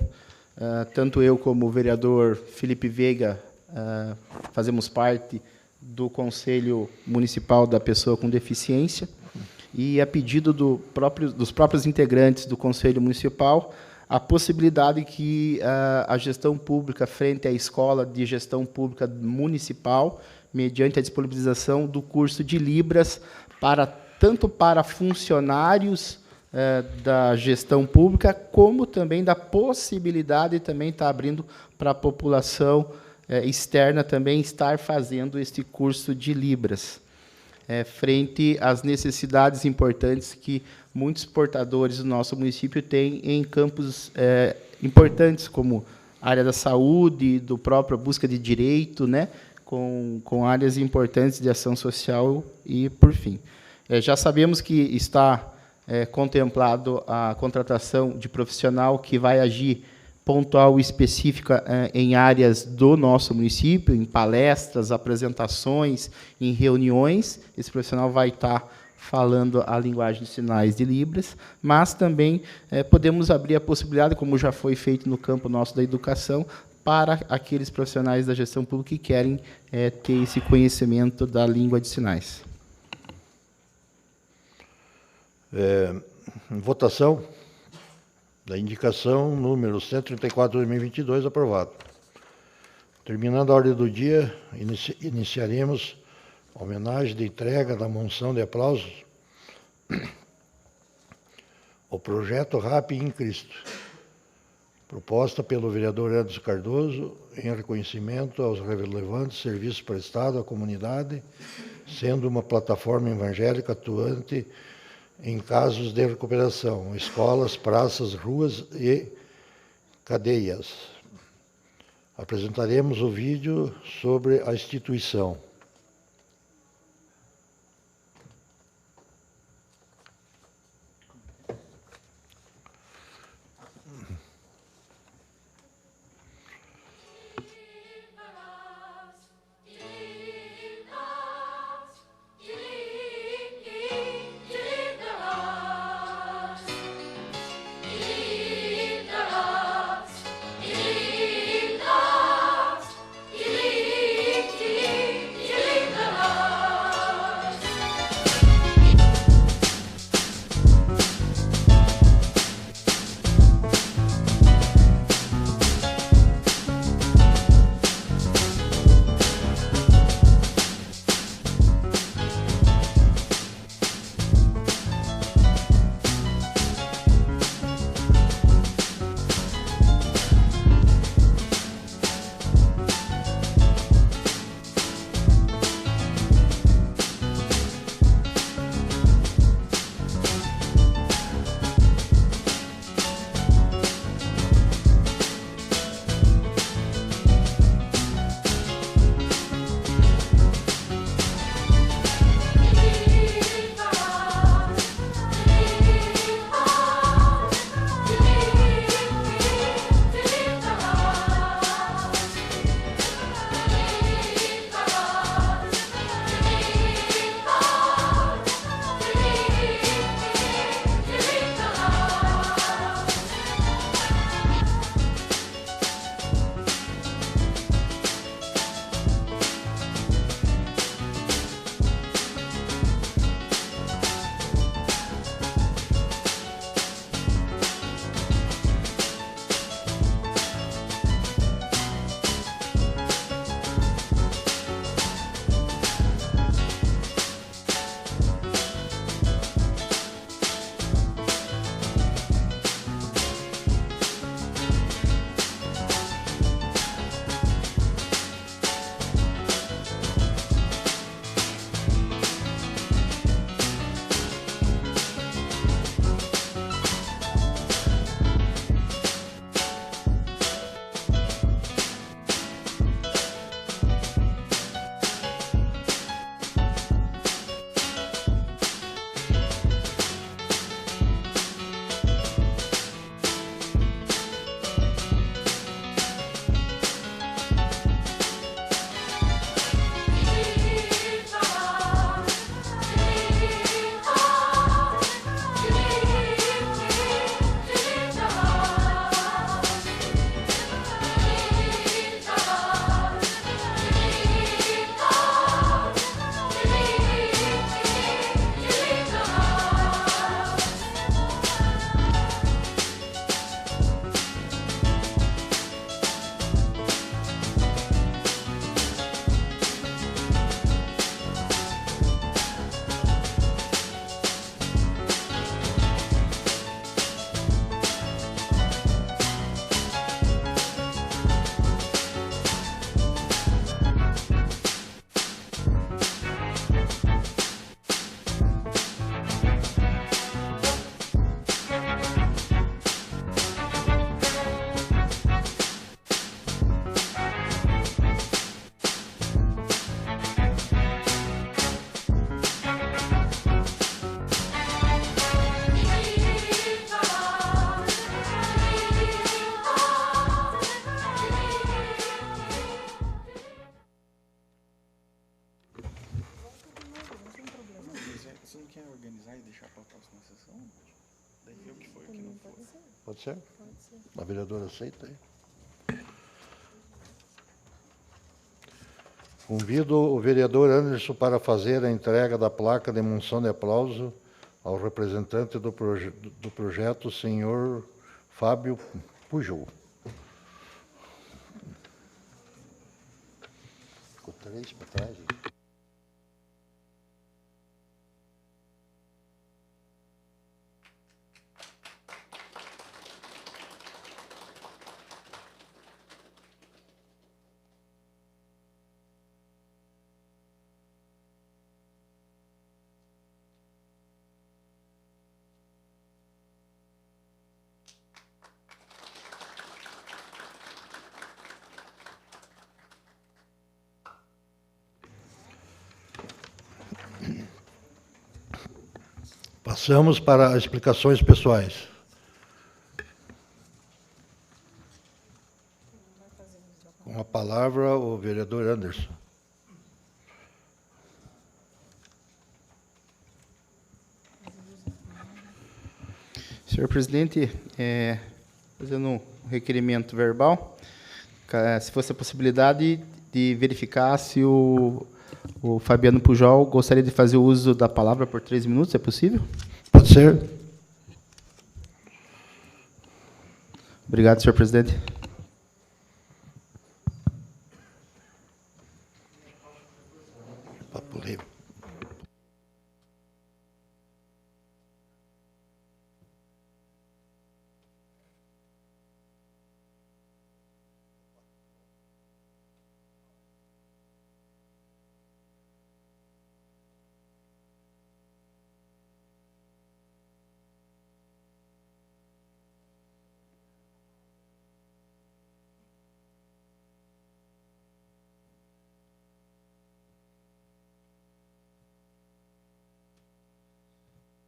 tanto eu como o vereador Felipe Veiga fazemos parte do Conselho Municipal da Pessoa com Deficiência, e a pedido dos próprios integrantes do Conselho Municipal, a possibilidade que a gestão pública, frente à Escola de Gestão Pública Municipal, mediante a disponibilização do curso de Libras, tanto para funcionários da gestão pública, como também da possibilidade de também estar abrindo para a população externa também estar fazendo este curso de Libras, frente às necessidades importantes que muitos portadores do nosso município têm em campos importantes, como a área da saúde, do próprio busca de direito, né, com áreas importantes de ação social e, por fim. Já sabemos que está contemplado a contratação de profissional que vai agir pontual e específica em áreas do nosso município, em palestras, apresentações, em reuniões. Esse profissional vai estar falando a linguagem de sinais de Libras, mas também podemos abrir a possibilidade, como já foi feito no campo nosso da educação, para aqueles profissionais da gestão pública que querem ter esse conhecimento da língua de sinais. Votação da indicação número 134, 2022, aprovado. Terminando a ordem do dia, iniciaremos a homenagem de entrega da moção de aplausos ao projeto RAP em Cristo, proposta pelo vereador Anderson Cardoso, em reconhecimento aos relevantes serviços prestados à comunidade, sendo uma plataforma evangélica atuante em casos de recuperação, escolas, praças, ruas e cadeias. Apresentaremos o vídeo sobre a instituição. Deliver us, quer organizar e deixar para a próxima sessão? Daí vê o que foi, o que não foi. Pode ser? A vereadora aceita aí? Convido o vereador Anderson para fazer a entrega da placa de emoção de aplauso ao representante do projeto, senhor Fábio Pujol. Ficou 3 para trás. Passamos para as explicações pessoais. Com a palavra, o vereador Anderson. Senhor presidente, fazendo um requerimento verbal, se fosse a possibilidade de verificar se o Fabiano Pujol gostaria de fazer o uso da palavra por 3 minutos, é possível? Pode ser? Obrigado, senhor presidente. Papo livre.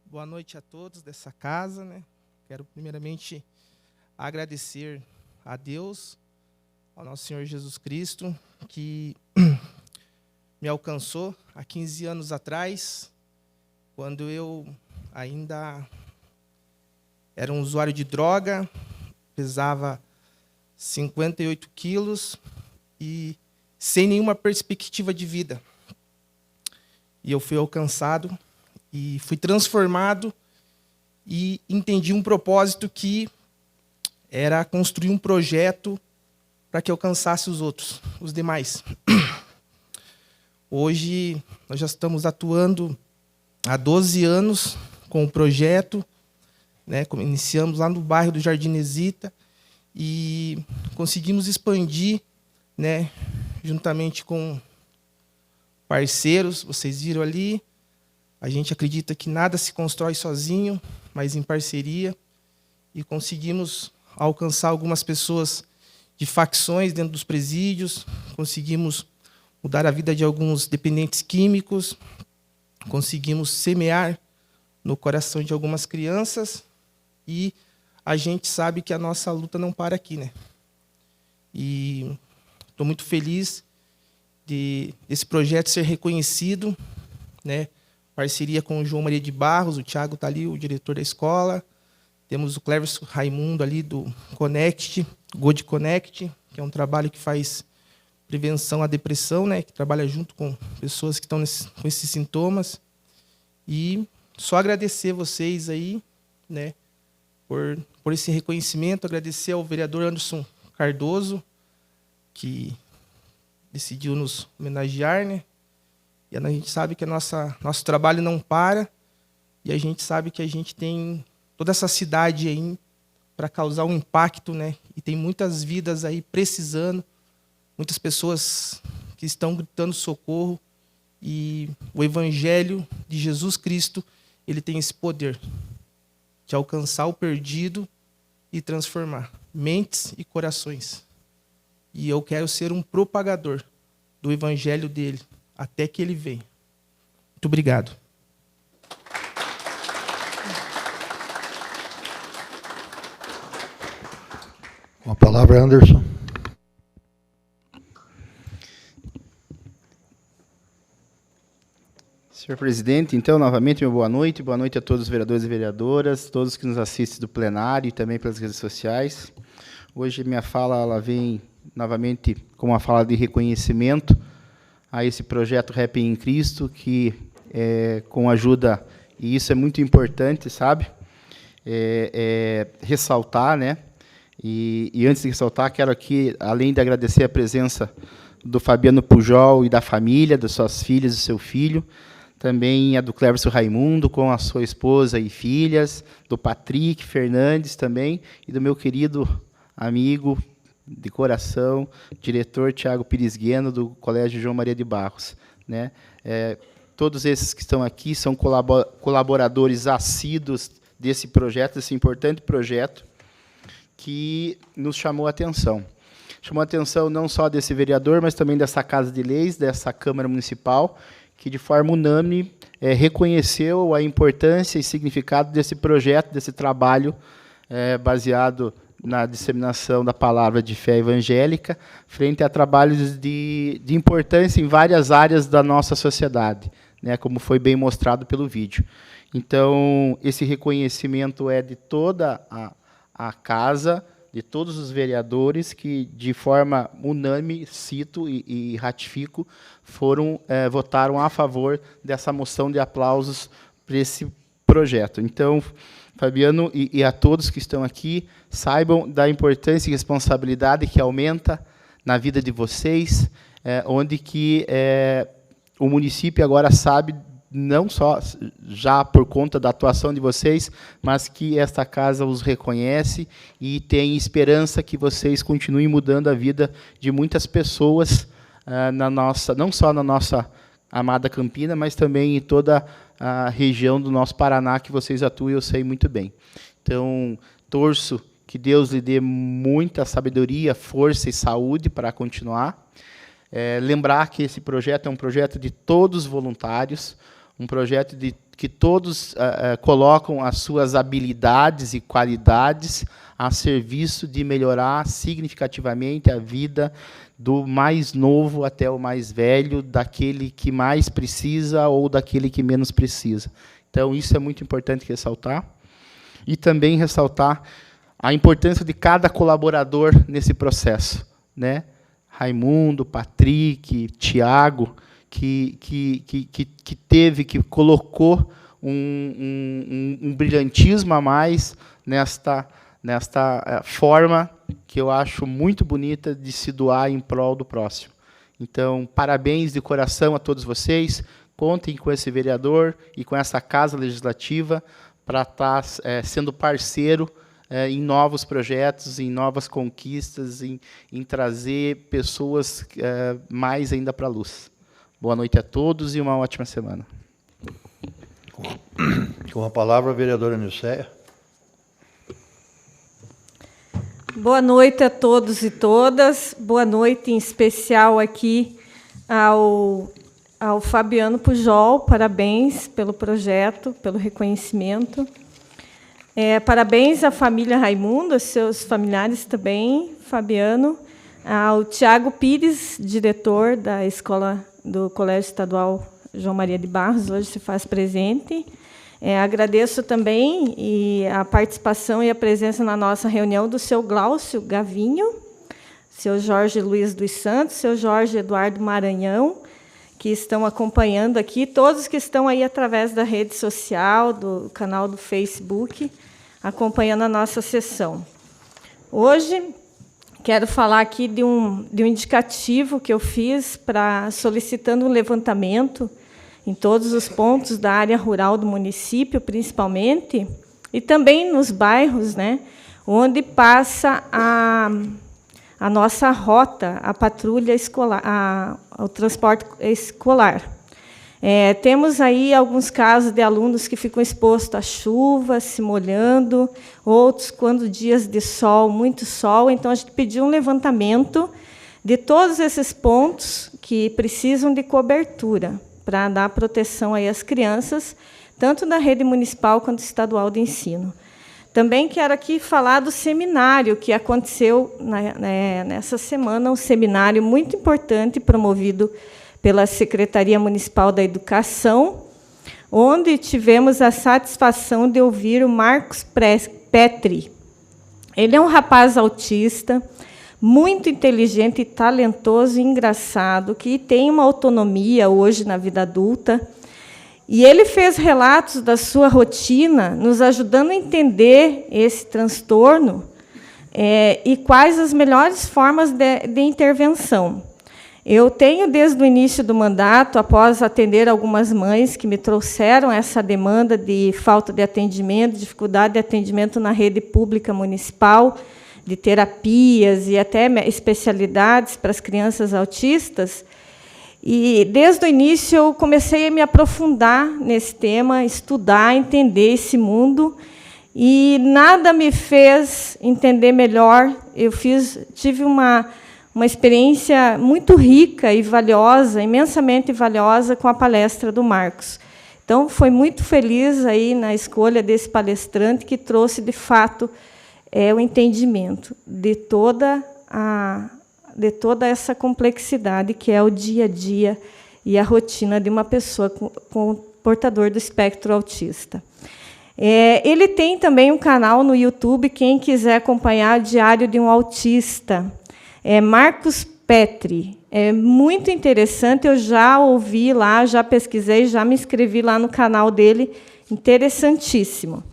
Boa noite a todos dessa casa, né? Quero primeiramente agradecer a Deus, ao nosso Senhor Jesus Cristo, que me alcançou há 15 anos atrás, quando eu ainda era um usuário de droga, pesava 58 quilos e sem nenhuma perspectiva de vida. E eu fui alcançado e fui transformado e entendi um propósito que era construir um projeto para que alcançasse os outros, os demais. Hoje, nós já estamos atuando há 12 anos com o projeto, né? Iniciamos lá no bairro do Jardim Nesita e conseguimos expandir, né? Juntamente com parceiros, vocês viram ali. A gente acredita que nada se constrói sozinho, mas em parceria. E conseguimos alcançar algumas pessoas de facções dentro dos presídios, conseguimos mudar a vida de alguns dependentes químicos, conseguimos semear no coração de algumas crianças e a gente sabe que a nossa luta não para aqui, né? E estou muito feliz desse projeto ser reconhecido, né? Parceria com o João Maria de Barros, o Thiago está ali, o diretor da escola. Temos o Cleverson Raimundo ali do Connect, God Connect, que é um trabalho que faz prevenção à depressão, né? Que trabalha junto com pessoas que estão com esses sintomas. E só agradecer vocês aí, né? Por esse reconhecimento, agradecer ao vereador Anderson Cardoso, que decidiu nos homenagear, né? E a gente sabe que nosso trabalho não para, e a gente sabe que a gente tem toda essa cidade aí para causar um impacto, né? E tem muitas vidas aí precisando, muitas pessoas que estão gritando socorro, e o Evangelho de Jesus Cristo, ele tem esse poder de alcançar o perdido e transformar mentes e corações. E eu quero ser um propagador do Evangelho dele, até que ele venha. Muito obrigado. Com a palavra, Anderson. Senhor presidente, então, novamente, meu boa noite a todos os vereadores e vereadoras, todos que nos assistem do plenário e também pelas redes sociais. Hoje minha fala ela vem novamente com uma fala de reconhecimento a esse projeto Rap em Cristo, que com ajuda, e isso é muito importante, sabe? Ressaltar, né? E antes de ressaltar, quero aqui, além de agradecer a presença do Fabiano Pujol e da família, das suas filhas e seu filho, também a do Cleverson Raimundo, com a sua esposa e filhas, do Patrick Fernandes também, e do meu querido amigo de coração, diretor Tiago Pires Gueno, do Colégio João Maria de Barros, né? Todos esses que estão aqui são colaboradores assíduos desse projeto, desse importante projeto, que nos chamou a atenção. Chamou a atenção não só desse vereador, mas também dessa Casa de Leis, dessa Câmara Municipal, que de forma unânime reconheceu a importância e significado desse projeto, desse trabalho baseado na disseminação da palavra de fé evangélica, frente a trabalhos de importância em várias áreas da nossa sociedade, né, como foi bem mostrado pelo vídeo. Então, esse reconhecimento é de toda a casa, de todos os vereadores que, de forma unânime, cito e ratifico, votaram a favor dessa moção de aplausos para esse projeto. Então, Fabiano e a todos que estão aqui, saibam da importância e responsabilidade que aumenta na vida de vocês, onde que o município agora sabe, não só já por conta da atuação de vocês, mas que esta casa os reconhece e tem esperança que vocês continuem mudando a vida de muitas pessoas, não só na nossa amada Campina, mas também em toda a região do nosso Paraná que vocês atuam, eu sei muito bem. Então, torço que Deus lhe dê muita sabedoria, força e saúde para continuar. Lembrar que esse projeto é um projeto de todos os voluntários, um projeto que todos colocam as suas habilidades e qualidades a serviço de melhorar significativamente a vida do mais novo até o mais velho, daquele que mais precisa ou daquele que menos precisa. Então, isso é muito importante ressaltar. E também ressaltar a importância de cada colaborador nesse processo, né? Raimundo, Patrick, Tiago, que colocou um brilhantismo a mais nesta forma que eu acho muito bonita de se doar em prol do próximo. Então, parabéns de coração a todos vocês, contem com esse vereador e com essa Casa Legislativa para estar sendo parceiro em novos projetos, em novas conquistas, em trazer pessoas mais ainda para a luz. Boa noite a todos e uma ótima semana. Com a palavra, a vereadora Nilceia. Boa noite a todos e todas. Boa noite, em especial, aqui ao Fabiano Pujol. Parabéns pelo projeto, pelo reconhecimento. Parabéns à família Raimundo, aos seus familiares também, Fabiano. Ao Tiago Pires, diretor da escola do Colégio Estadual João Maria de Barros, hoje se faz presente. Agradeço também a participação e a presença na nossa reunião do seu Glaucio Gavinho, seu Jorge Luiz dos Santos, seu Jorge Eduardo Maranhão, que estão acompanhando aqui, todos que estão aí através da rede social, do canal do Facebook, acompanhando a nossa sessão. Hoje, quero falar aqui de um indicativo que eu fiz solicitando um levantamento em todos os pontos da área rural do município, principalmente, e também nos bairros, né, onde passa a nossa rota, a patrulha escolar, o transporte escolar. Temos aí alguns casos de alunos que ficam expostos à chuva, se molhando, outros quando dias de sol, muito sol. Então, a gente pediu um levantamento de todos esses pontos que precisam de cobertura para dar proteção aí às crianças, tanto da rede municipal quanto estadual de ensino. Também quero aqui falar do seminário que aconteceu nessa semana, um seminário muito importante promovido pela Secretaria Municipal da Educação, onde tivemos a satisfação de ouvir o Marcos Petri. Ele é um rapaz autista, muito inteligente, talentoso e engraçado, que tem uma autonomia hoje na vida adulta. E ele fez relatos da sua rotina, nos ajudando a entender esse transtorno e quais as melhores formas de intervenção. Eu tenho, desde o início do mandato, após atender algumas mães que me trouxeram essa demanda de falta de atendimento, dificuldade de atendimento na rede pública municipal, de terapias e até especialidades para as crianças autistas. E, desde o início, eu comecei a me aprofundar nesse tema, estudar, entender esse mundo, e nada me fez entender melhor. Eu tive uma experiência muito rica e valiosa, imensamente valiosa, com a palestra do Marcos. Então, foi muito feliz aí na escolha desse palestrante, que trouxe, de fato, o entendimento de toda essa complexidade que é o dia a dia e a rotina de uma pessoa com portador do espectro autista. Ele tem também um canal no YouTube, quem quiser acompanhar, Diário de um Autista. Marcos Petri. É muito interessante, eu já ouvi lá, já pesquisei, já me inscrevi lá no canal dele, interessantíssimo.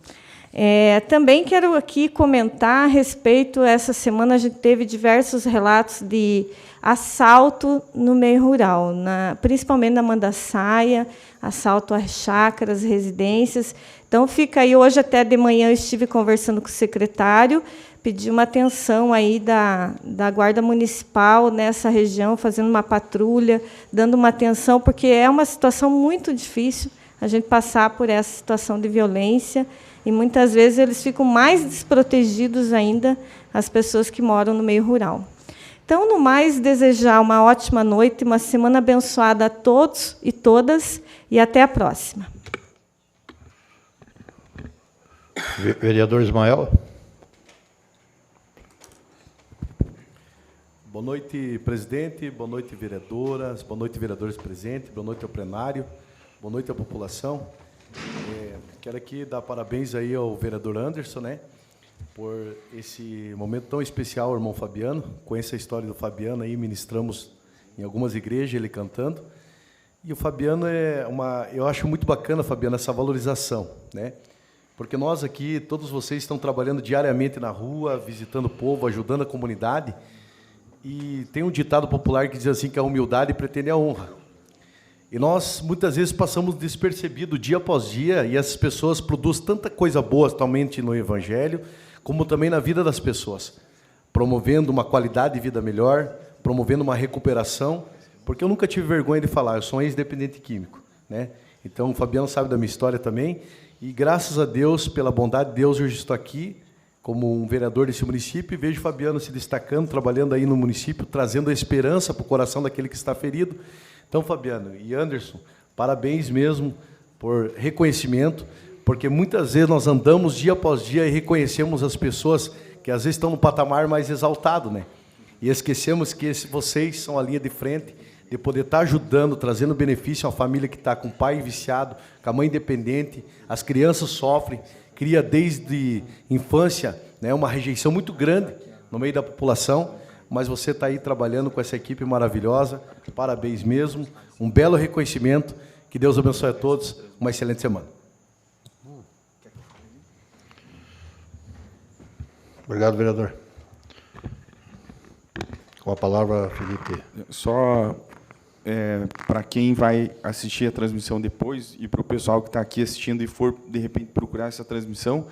Também quero aqui comentar a respeito, essa semana a gente teve diversos relatos de assalto no meio rural, principalmente na Mandaçaia, assalto às chácaras, residências. Então, fica aí, hoje até de manhã eu estive conversando com o secretário, pedi uma atenção aí da Guarda Municipal nessa região, fazendo uma patrulha, dando uma atenção, porque é uma situação muito difícil a gente passar por essa situação de violência, e muitas vezes eles ficam mais desprotegidos ainda, as pessoas que moram no meio rural. Então, no mais, desejar uma ótima noite, uma semana abençoada a todos e todas, e até a próxima. Vereador Ismael. Boa noite, presidente. Boa noite, vereadoras. Boa noite, vereadores presentes. Boa noite ao plenário. Boa noite à população. Quero aqui dar parabéns aí ao vereador Anderson, né, por esse momento tão especial, ao irmão Fabiano. Conheço a história do Fabiano aí, ministramos em algumas igrejas ele cantando. E o Fabiano eu acho muito bacana, Fabiano, essa valorização, né? Porque nós aqui, todos vocês estão trabalhando diariamente na rua, visitando o povo, ajudando a comunidade. E tem um ditado popular que diz assim, que a humildade pretende a honra. E nós, muitas vezes, passamos despercebido dia após dia, e essas pessoas produzem tanta coisa boa, totalmente no Evangelho, como também na vida das pessoas, promovendo uma qualidade de vida melhor, promovendo uma recuperação, porque eu nunca tive vergonha de falar, eu sou um ex-dependente químico, né? Então, o Fabiano sabe da minha história também, e graças a Deus, pela bondade de Deus, hoje estou aqui, como um vereador desse município, e vejo o Fabiano se destacando, trabalhando aí no município, trazendo a esperança para o coração daquele que está ferido. Então, Fabiano e Anderson, parabéns mesmo por reconhecimento, porque muitas vezes nós andamos dia após dia e reconhecemos as pessoas que às vezes estão no patamar mais exaltado, né? E esquecemos que vocês são a linha de frente de poder estar ajudando, trazendo benefício à família que está com o pai viciado, com a mãe dependente, as crianças sofrem, cria desde infância, né, uma rejeição muito grande no meio da população, mas você está aí trabalhando com essa equipe maravilhosa, parabéns mesmo, um belo reconhecimento, que Deus abençoe a todos, uma excelente semana. Obrigado, vereador. Com a palavra, Felipe. Só para quem vai assistir a transmissão depois e para o pessoal que está aqui assistindo e for, de repente, procurar essa transmissão,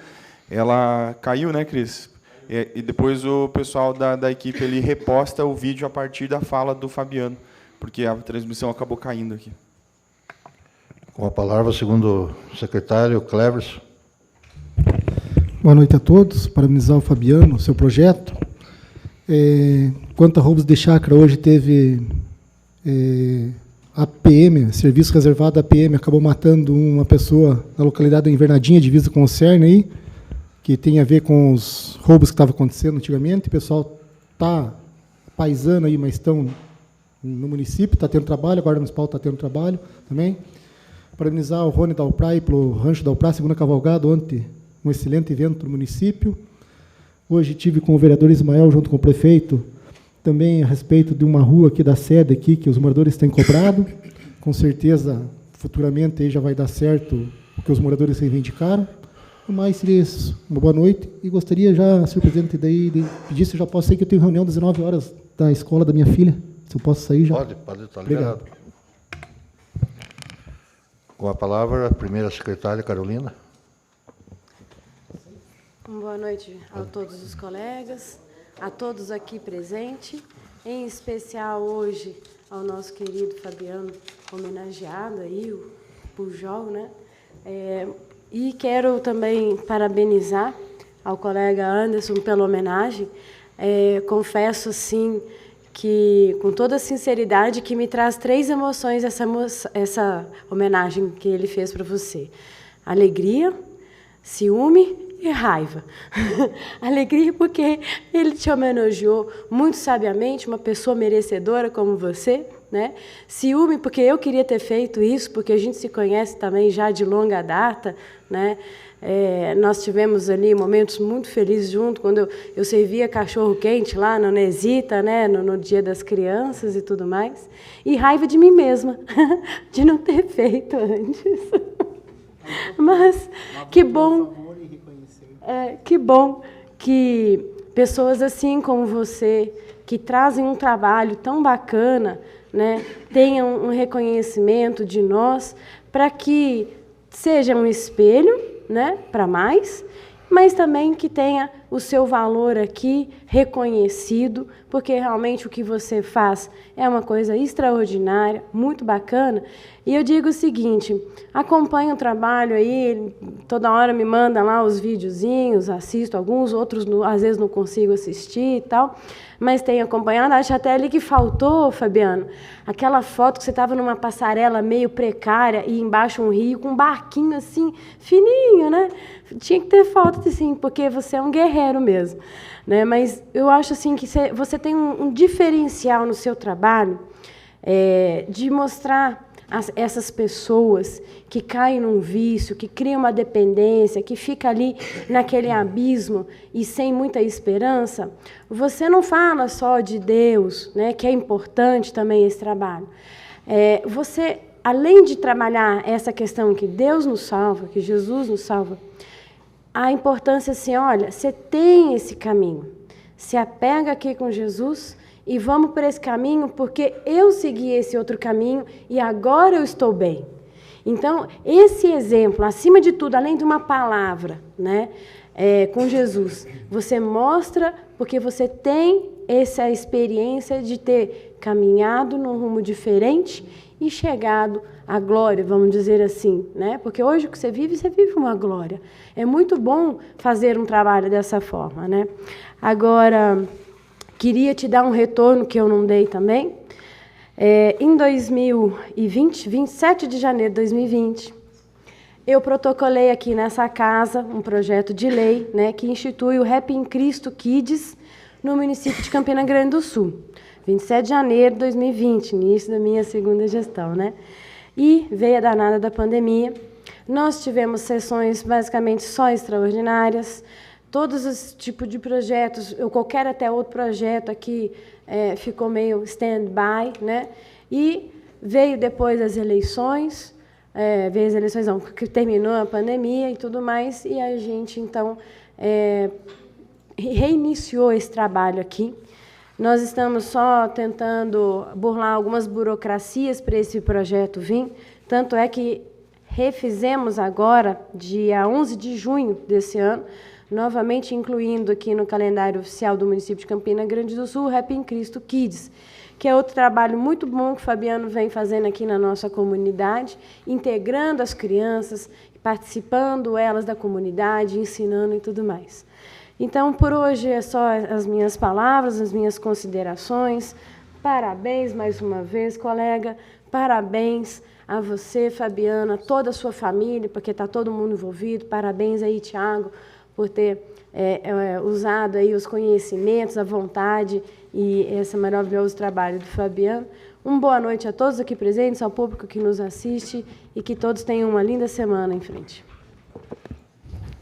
ela caiu, né, Cris? E depois o pessoal da equipe ele reposta o vídeo a partir da fala do Fabiano, porque a transmissão acabou caindo aqui. Com a palavra, segundo o secretário Cleverson. Boa noite a todos. Parabenizar o Fabiano, seu projeto. Quanto a roubos de chácara, hoje teve a PM, serviço reservado da PM, acabou matando uma pessoa na localidade do Invernadinha, divisa com o Cerne, aí, que tem a ver com os roubos que estavam acontecendo antigamente. O pessoal está paisano aí, mas estão no município, está tendo trabalho, a Guarda Municipal está tendo trabalho também. Parabenizar o Rony Dalprá pelo Rancho Dalprá, segunda cavalgada, ontem, um excelente evento para o município. Hoje tive com o vereador Ismael, junto com o prefeito, também a respeito de uma rua aqui da sede, aqui, que os moradores têm cobrado. Com certeza, futuramente, aí já vai dar certo o que os moradores reivindicaram. Mas seria isso. Uma boa noite. E gostaria já, senhor presidente, de pedir se eu já posso sair, que eu tenho reunião às 19 horas da escola da minha filha. Se eu posso sair já. Pode estar liberado. Com a palavra, a primeira secretária, Carolina. Boa noite a todos os colegas, a todos aqui presentes, em especial hoje ao nosso querido Fabiano, homenageado aí, o Pujol, né? E quero também parabenizar ao colega Anderson pela homenagem. Confesso, assim, que, com toda a sinceridade, que me traz 3 emoções essa homenagem que ele fez para você. Alegria, ciúme e raiva. Alegria porque ele te homenageou muito sabiamente, uma pessoa merecedora como você, né? Ciúme porque eu queria ter feito isso, porque a gente se conhece também já de longa data, né? Nós tivemos ali momentos muito felizes juntos, quando eu servia cachorro-quente lá no Nesita, né? no Dia das Crianças e tudo mais. E raiva de mim mesma, de não ter feito antes. Mas que bom, que bom que pessoas assim como você, que trazem um trabalho tão bacana, né, tenham um reconhecimento de nós, para que seja um espelho, né, para mais, mas também que tenha o seu valor aqui reconhecido, porque realmente o que você faz é uma coisa extraordinária, muito bacana. E eu digo o seguinte, acompanho o trabalho aí, toda hora me manda lá os videozinhos, assisto alguns, outros às vezes não consigo assistir e tal, mas tenho acompanhado. Acho até ali que faltou, Fabiano, aquela foto que você estava numa passarela meio precária e embaixo um rio com um barquinho assim, fininho, né? Tinha que ter foto assim, porque você é um guerreiro mesmo, né? Mas eu acho assim que você tem um diferencial no seu trabalho, de mostrar essas pessoas que caem num vício, que criam uma dependência, que fica ali naquele abismo e sem muita esperança. Você não fala só de Deus, né, que é importante também esse trabalho. Você, além de trabalhar essa questão que Deus nos salva, que Jesus nos salva, a importância assim, olha, você tem esse caminho, se apega aqui com Jesus e vamos por esse caminho, porque eu segui esse outro caminho e agora eu estou bem. Então, esse exemplo, acima de tudo, além de uma palavra, né, com Jesus, você mostra porque você tem essa experiência de ter caminhado num rumo diferente e chegado à glória, vamos dizer assim, né? Porque hoje o que você vive uma glória. É muito bom fazer um trabalho dessa forma, né? Agora, queria te dar um retorno que eu não dei também. Em 2020, 27 de janeiro de 2020, eu protocolei aqui nessa casa um projeto de lei, né, que institui o Rap em Cristo Kids no município de Campina Grande do Sul. 27 de janeiro de 2020, início da minha segunda gestão, né? E veio a danada da pandemia. Nós tivemos sessões basicamente só extraordinárias, todos os tipos de projetos, ou qualquer até outro projeto aqui ficou meio stand-by, né? E veio depois as eleições, não, que terminou a pandemia e tudo mais, e a gente, então, reiniciou esse trabalho aqui. Nós estamos só tentando burlar algumas burocracias para esse projeto vir, tanto é que refizemos agora, dia 11 de junho desse ano, novamente incluindo aqui no calendário oficial do município de Campina Grande do Sul, o Rap em Cristo Kids, que é outro trabalho muito bom que o Fabiano vem fazendo aqui na nossa comunidade, integrando as crianças, participando elas da comunidade, ensinando e tudo mais. Então, por hoje é só as minhas palavras, as minhas considerações. Parabéns mais uma vez, colega, parabéns a você, Fabiana, toda a sua família, porque está todo mundo envolvido. Parabéns aí, Tiago, por ter usado aí os conhecimentos, a vontade e esse maravilhoso trabalho do Fabiano. Uma boa noite a todos aqui presentes, ao público que nos assiste e que todos tenham uma linda semana em frente.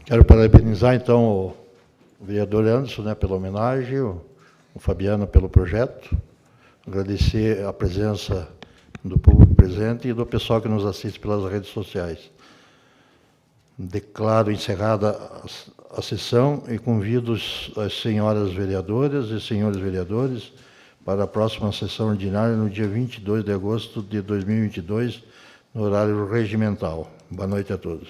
Quero parabenizar, então, o vereador Anderson, né, pela homenagem, o Fabiano pelo projeto, agradecer a presença do público presente e do pessoal que nos assiste pelas redes sociais. Declaro encerrada a sessão e convido as senhoras vereadoras e senhores vereadores para a próxima sessão ordinária no dia 22 de agosto de 2022, no horário regimental. Boa noite a todos.